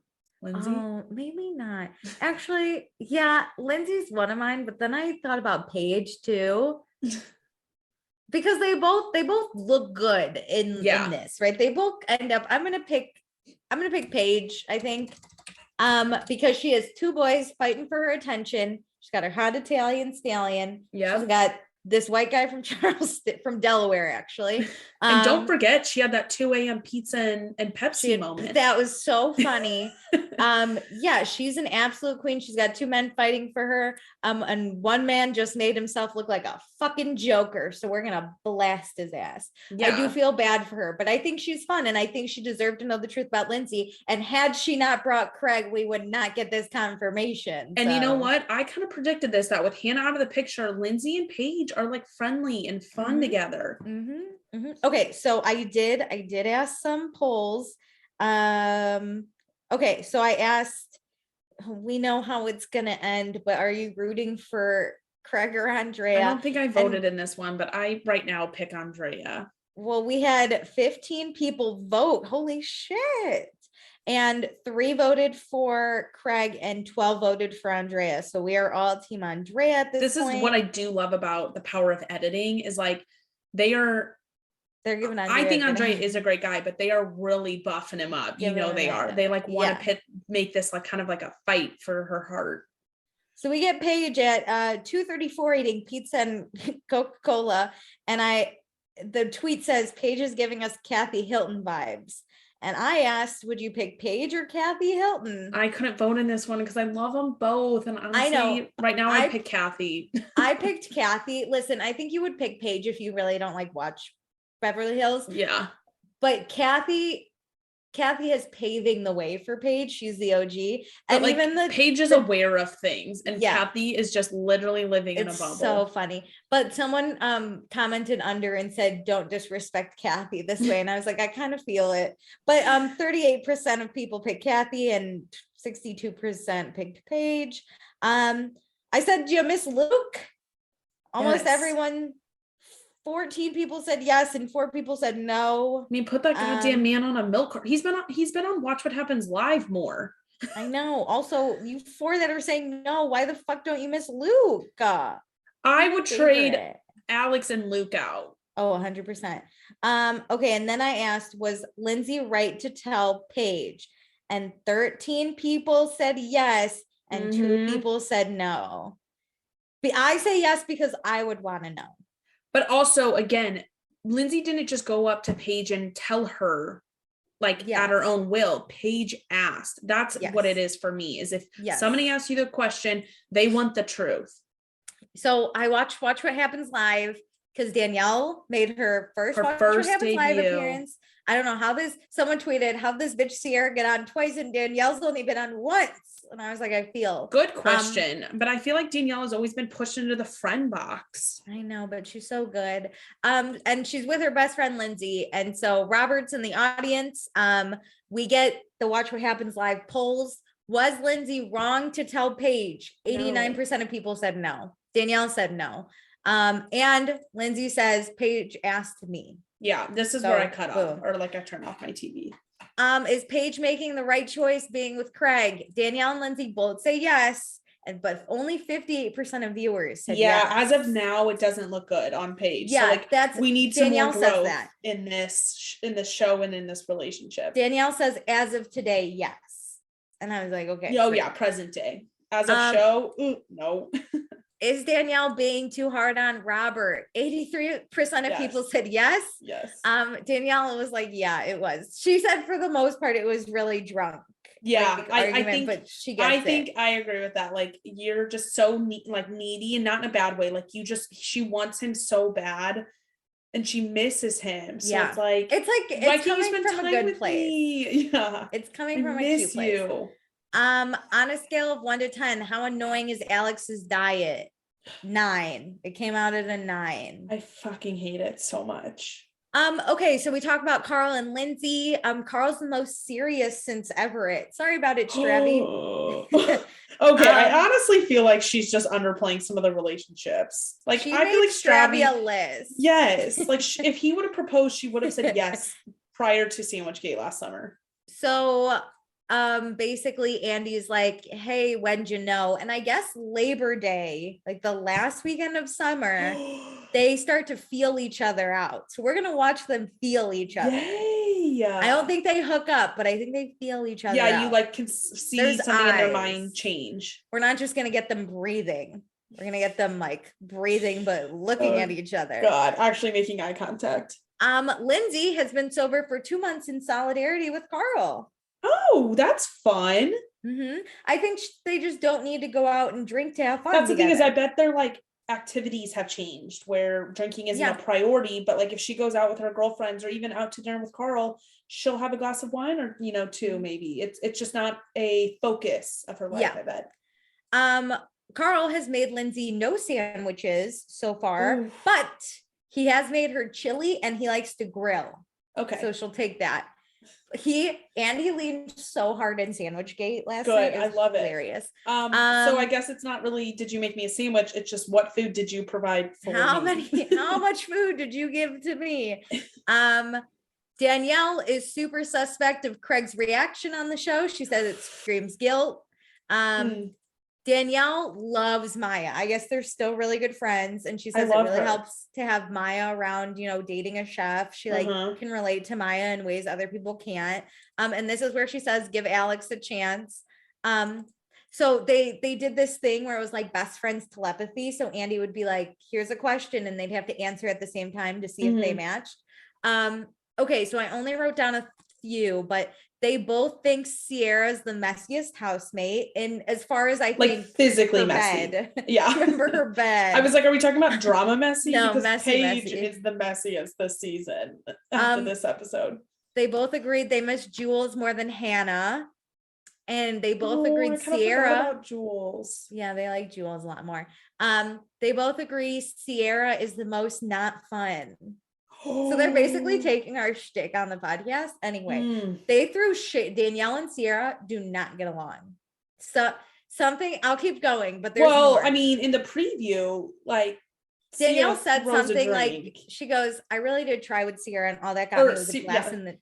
Lindsay? Oh, maybe not. Actually, yeah, Lindsay's one of mine, but then I thought about Paige too. Because they both look good in this, right? They both end up. I'm gonna pick Paige, I think. Because she has two boys fighting for her attention. She's got her hot Italian stallion. Yeah. She's got this white guy from Delaware, actually. And don't forget, she had that 2 a.m. pizza and Pepsi moment. That was so funny. Yeah, she's an absolute queen. She's got two men fighting for her. And one man just made himself look like a fucking joker. So we're gonna blast his ass. Yeah. I do feel bad for her, but I think she's fun, and I think she deserved to know the truth about Lindsay. And had she not brought Craig, we would not get this confirmation. And you know what? I kind of predicted this, that with Hannah out of the picture, Lindsay and Paige are like friendly and fun together. Okay, so I did ask some polls. Okay, so I asked, we know how it's gonna end, but are you rooting for Craig or Andrea? I don't think I voted in this one, but I right now pick Andrea. Well, we had 15 people vote. Holy shit. And 3 voted for Craig and 12 voted for Andrea. So we are all team Andrea at this point. This is what I do love about the power of editing, is like they're giving Andrea, I think Andrea is a great guy, but they are really buffing him up. You know, they are. They like want to make this like kind of like a fight for her heart. So we get Paige at 2:34 eating pizza and Coca-Cola. And the tweet says, Paige is giving us Kathy Hilton vibes. And I asked, would you pick Paige or Kathy Hilton? I couldn't vote in this one because I love them both. And honestly, I know. Right now I pick Kathy. I picked Kathy. Listen, I think you would pick Paige if you really don't like watch Beverly Hills. Yeah. But Kathy is paving the way for Paige. She's the OG. And like, even Paige is aware of things, and Kathy is just literally living in a bubble. So funny. But someone commented under and said, don't disrespect Kathy this way. And I was like, I kind of feel it. But 38% of people picked Kathy and 62% picked Paige. I said, do you miss Luke? Almost everyone. 14 people said yes and 4 people said no. I mean, put that goddamn man on a milk cart. He's been on Watch What Happens Live more. I know. Also, you 4 that are saying no, why the fuck don't you miss Luke? I would trade Alex and Luke out. Oh, 100%. Okay, and then I asked, was Lindsay right to tell Paige? And 13 people said yes and 2 people said no. But I say yes because I would want to know. But also, again, Lindsay didn't just go up to Paige and tell her, like, at her own will. Paige asked. That's what it is for me, is if somebody asks you the question, they want the truth. So I watch What Happens Live because Danielle made her first Watch What Happens Live appearance. I don't know how someone tweeted, how this bitch Sierra get on twice and Danielle's only been on once. And I was like, I feel. Good question. But I feel like Danielle has always been pushed into the friend box. I know, but she's so good. And she's with her best friend, Lindsay. And so Robert's in the audience. We get the Watch What Happens Live polls. Was Lindsay wrong to tell Paige? 89% of people said no. Danielle said no. And Lindsay says, Paige asked me. Yeah, this is where I cut off, or like I turn off my TV. Is Paige making the right choice being with Craig? Danielle and Lindsay both say yes, but only 58% of viewers said yes. As of now, it doesn't look good on Paige. Yeah, so we need Danielle some more growth in this show and in this relationship. Danielle says as of today, yes. And I was like, okay. Oh yeah, present day. As of show, no. Is Danielle being too hard on Robert? 83% of people said yes. Yes. Danielle was like, yeah, it was. She said for the most part, it was really drunk. Yeah, like, I think, but she gets I agree with that. Like, you're just so needy, and not in a bad way. Like, she wants him so bad and she misses him. So it's like it's coming from a good place. Yeah. It's coming from a cute place. On a scale of 1 to 10, how annoying is Alex's diet? 9. It came out at a 9. I fucking hate it so much. Okay, so we talk about Carl and Lindsay. Carl's the most serious since Everett. Sorry about it, Stravy. Okay, I honestly feel like she's just underplaying some of the relationships. Like, she I feel made like Stravy Stravy, a list. yes, like if he would have proposed, she would have said yes prior to Sandwich Gate last summer. So basically Andy's like, hey, when'd you know? And I guess Labor Day, like the last weekend of summer, they start to feel each other out. So we're gonna watch them feel each other. Yay. I don't think they hook up, but I think they feel each other Yeah, out. you like can see There's something in their eyes. mind change. We're not just gonna get them breathing. We're gonna get them like breathing, but looking at each other. God, actually making eye contact. Lindsay has been sober for 2 months in solidarity with Carl. Oh, that's fun. I think they just don't need to go out and drink to have fun. That's the together. thing is, I bet their like activities have changed where drinking isn't a priority, but like if she goes out with her girlfriends or even out to dinner with Carl, she'll have a glass of wine or, you know, two, maybe. It's just not a focus of her life, I bet. Carl has made Lindsay no sandwiches so far, but he has made her chili and he likes to grill. Okay. So she'll take that. He leaned so hard in Sandwich Gate last night. Good. I love hilarious. it. So I guess it's not really, did you make me a sandwich? It's just what food did you provide for me? How much food did you give to me? Danielle is super suspect of Craig's reaction on the show. She says it screams guilt. Danielle loves Maya. I guess they're still really good friends. And she says it really helps to have Maya around, you know, dating a chef. She like can relate to Maya in ways other people can't. And this is where she says, give Alex a chance. So they did this thing where it was like best friends telepathy. So Andy would be like, here's a question, and they'd have to answer at the same time to see if they matched. Okay, so I only wrote down a few, but they both think Sierra's the messiest housemate. And as far as I think, like physically messy. Bed. Yeah. Remember her bed. I was like, are we talking about drama messy? No, because Paige messy. is the messiest this season after this episode. They both agreed they miss Jules more than Hannah. And they both agreed Sierra. About Jules. Yeah, they like Jules a lot more. They both agree Sierra is the most not fun. So they're basically taking our shtick on the podcast. Anyway, they threw shit. Danielle and Sierra do not get along. So something, I'll keep going, but there's more. I mean, in the preview, like Danielle said something like, she goes, I really did try with Sierra and all that got me was a glass in the,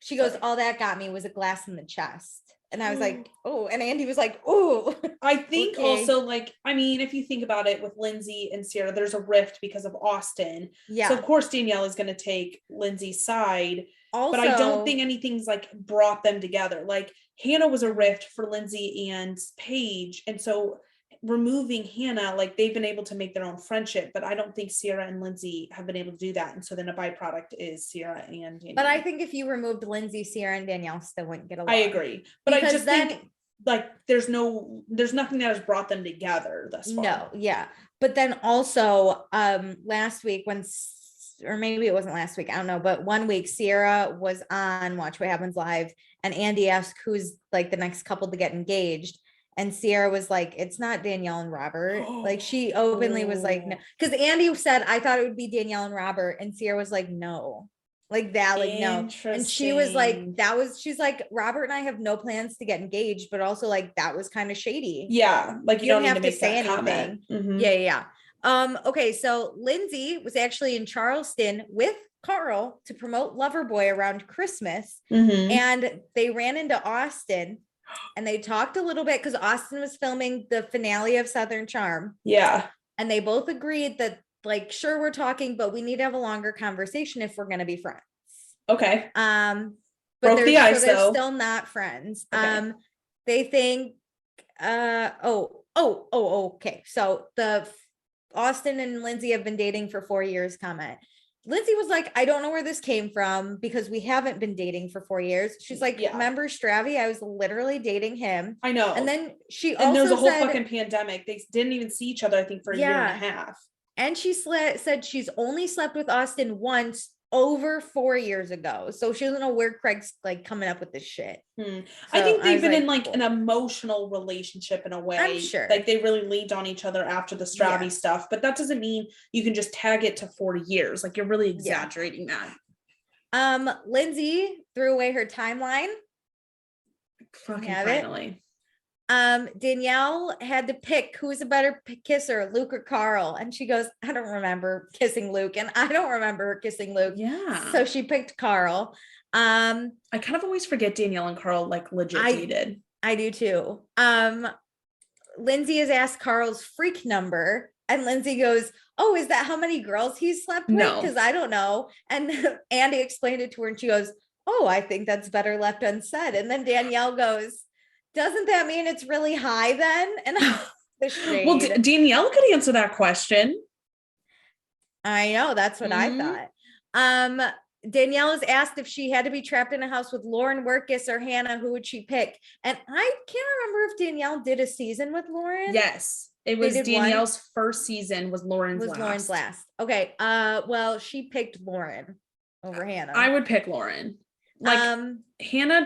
she goes, all that got me was a glass in the chest. And I was like, oh, and Andy was like, oh. I think also like, I mean, if you think about it with Lindsay and Sierra, there's a rift because of Austin. Yeah. So of course Danielle is going to take Lindsay's side, but I don't think anything's like brought them together. Like Hannah was a rift for Lindsay and Paige. And so removing Hannah, like they've been able to make their own friendship, but I don't think Sierra and Lindsay have been able to do that. And so then a byproduct is Sierra and Danielle. But I think if you removed Lindsay, Sierra and Danielle still wouldn't get along. I agree. But because I just think like there's nothing that has brought them together thus far. No, yeah. But then also last week or maybe it wasn't last week, I don't know, but one week Sierra was on Watch What Happens Live and Andy asked who's like the next couple to get engaged. And Sierra was like, it's not Danielle and Robert. Like she openly was like, no, because Andy said, I thought it would be Danielle and Robert. And Sierra was like, no, like that, like no. And she was like, she's like, Robert and I have no plans to get engaged, but also like, that was kind of shady. Yeah. Like you don't have to say anything. Yeah. Okay. So Lindsay was actually in Charleston with Carl to promote Loverboy around Christmas. And they ran into Austin. And they talked a little bit because Austin was filming the finale of Southern Charm. Yeah. And they both agreed that, like, sure, we're talking, but we need to have a longer conversation if we're going to be friends. Okay. But they're still not friends. Okay. They think, okay. So the Austin and Lindsay have been dating for 4 years comment. Lindsay was like, I don't know where this came from because we haven't been dating for 4 years. She's like, remember Stravy? I was literally dating him. I know. And then there was a whole fucking pandemic. They didn't even see each other, I think, for a year and a half. And she said she's only slept with Austin once over 4 years ago. So she doesn't know where Craig's like coming up with this shit. So I think they've been in like an emotional relationship in a way. I'm sure. Like they really leaned on each other after the Stravy stuff, but that doesn't mean you can just tag it to 40 years. Like you're really exaggerating that. Lindsay threw away her timeline. Fucking Have it. finally. Danielle had to pick who's a better kisser, Luke or Carl. And she goes, I don't remember kissing Luke. And I don't remember her kissing Luke. Yeah. So she picked Carl. I kind of always forget Danielle and Carl like legit dated. I do too. Lindsay has asked Carl's freak number. And Lindsay goes, oh, is that how many girls he's slept with? No. Because I don't know. And Andy explained it to her and she goes, oh, I think that's better left unsaid. And then Danielle goes, doesn't that mean it's really high then? And the shade. Well, Danielle could answer that question. I know, that's what I thought. Danielle is asked if she had to be trapped in a house with Lauren Workus or Hannah, who would she pick? And I can't remember if Danielle did a season with Lauren. Yes, it was Danielle's first season was Lauren's last. Okay. Well, she picked Lauren over Hannah. I would pick Lauren. Like Hannah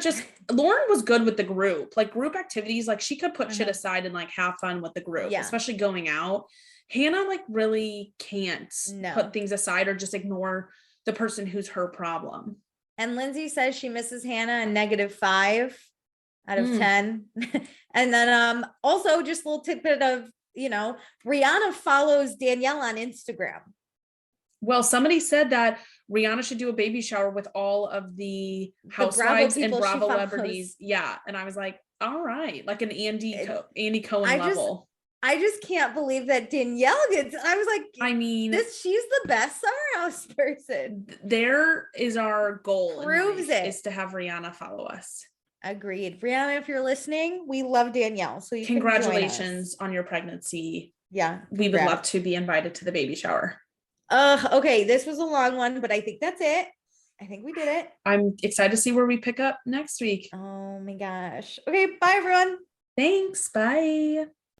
Lauren was good with the group, like group activities. Like she could put shit aside and like have fun with the group, especially going out. Hannah like really can't put things aside or just ignore the person who's her problem. And Lindsay says she misses Hannah and -5 out of 10. And then also just a little tidbit of, Rihanna follows Danielle on Instagram. Well, somebody said that Rihanna should do a baby shower with all of the housewives and Bravo celebrities. Yeah. And I was like, all right, like an Andy Cohen level. I just can't believe that Danielle gets, I was like, I mean, she's the best Summer House person. There is our goal. Proves it. Is to have Rihanna follow us. Agreed. Rihanna, if you're listening, we love Danielle. So congratulations on your pregnancy. Yeah. We would love to be invited to the baby shower. Okay. This was a long one, but I think that's it. I think we did it. I'm excited to see where we pick up next week. Oh my gosh. Okay. Bye everyone. Thanks. Bye.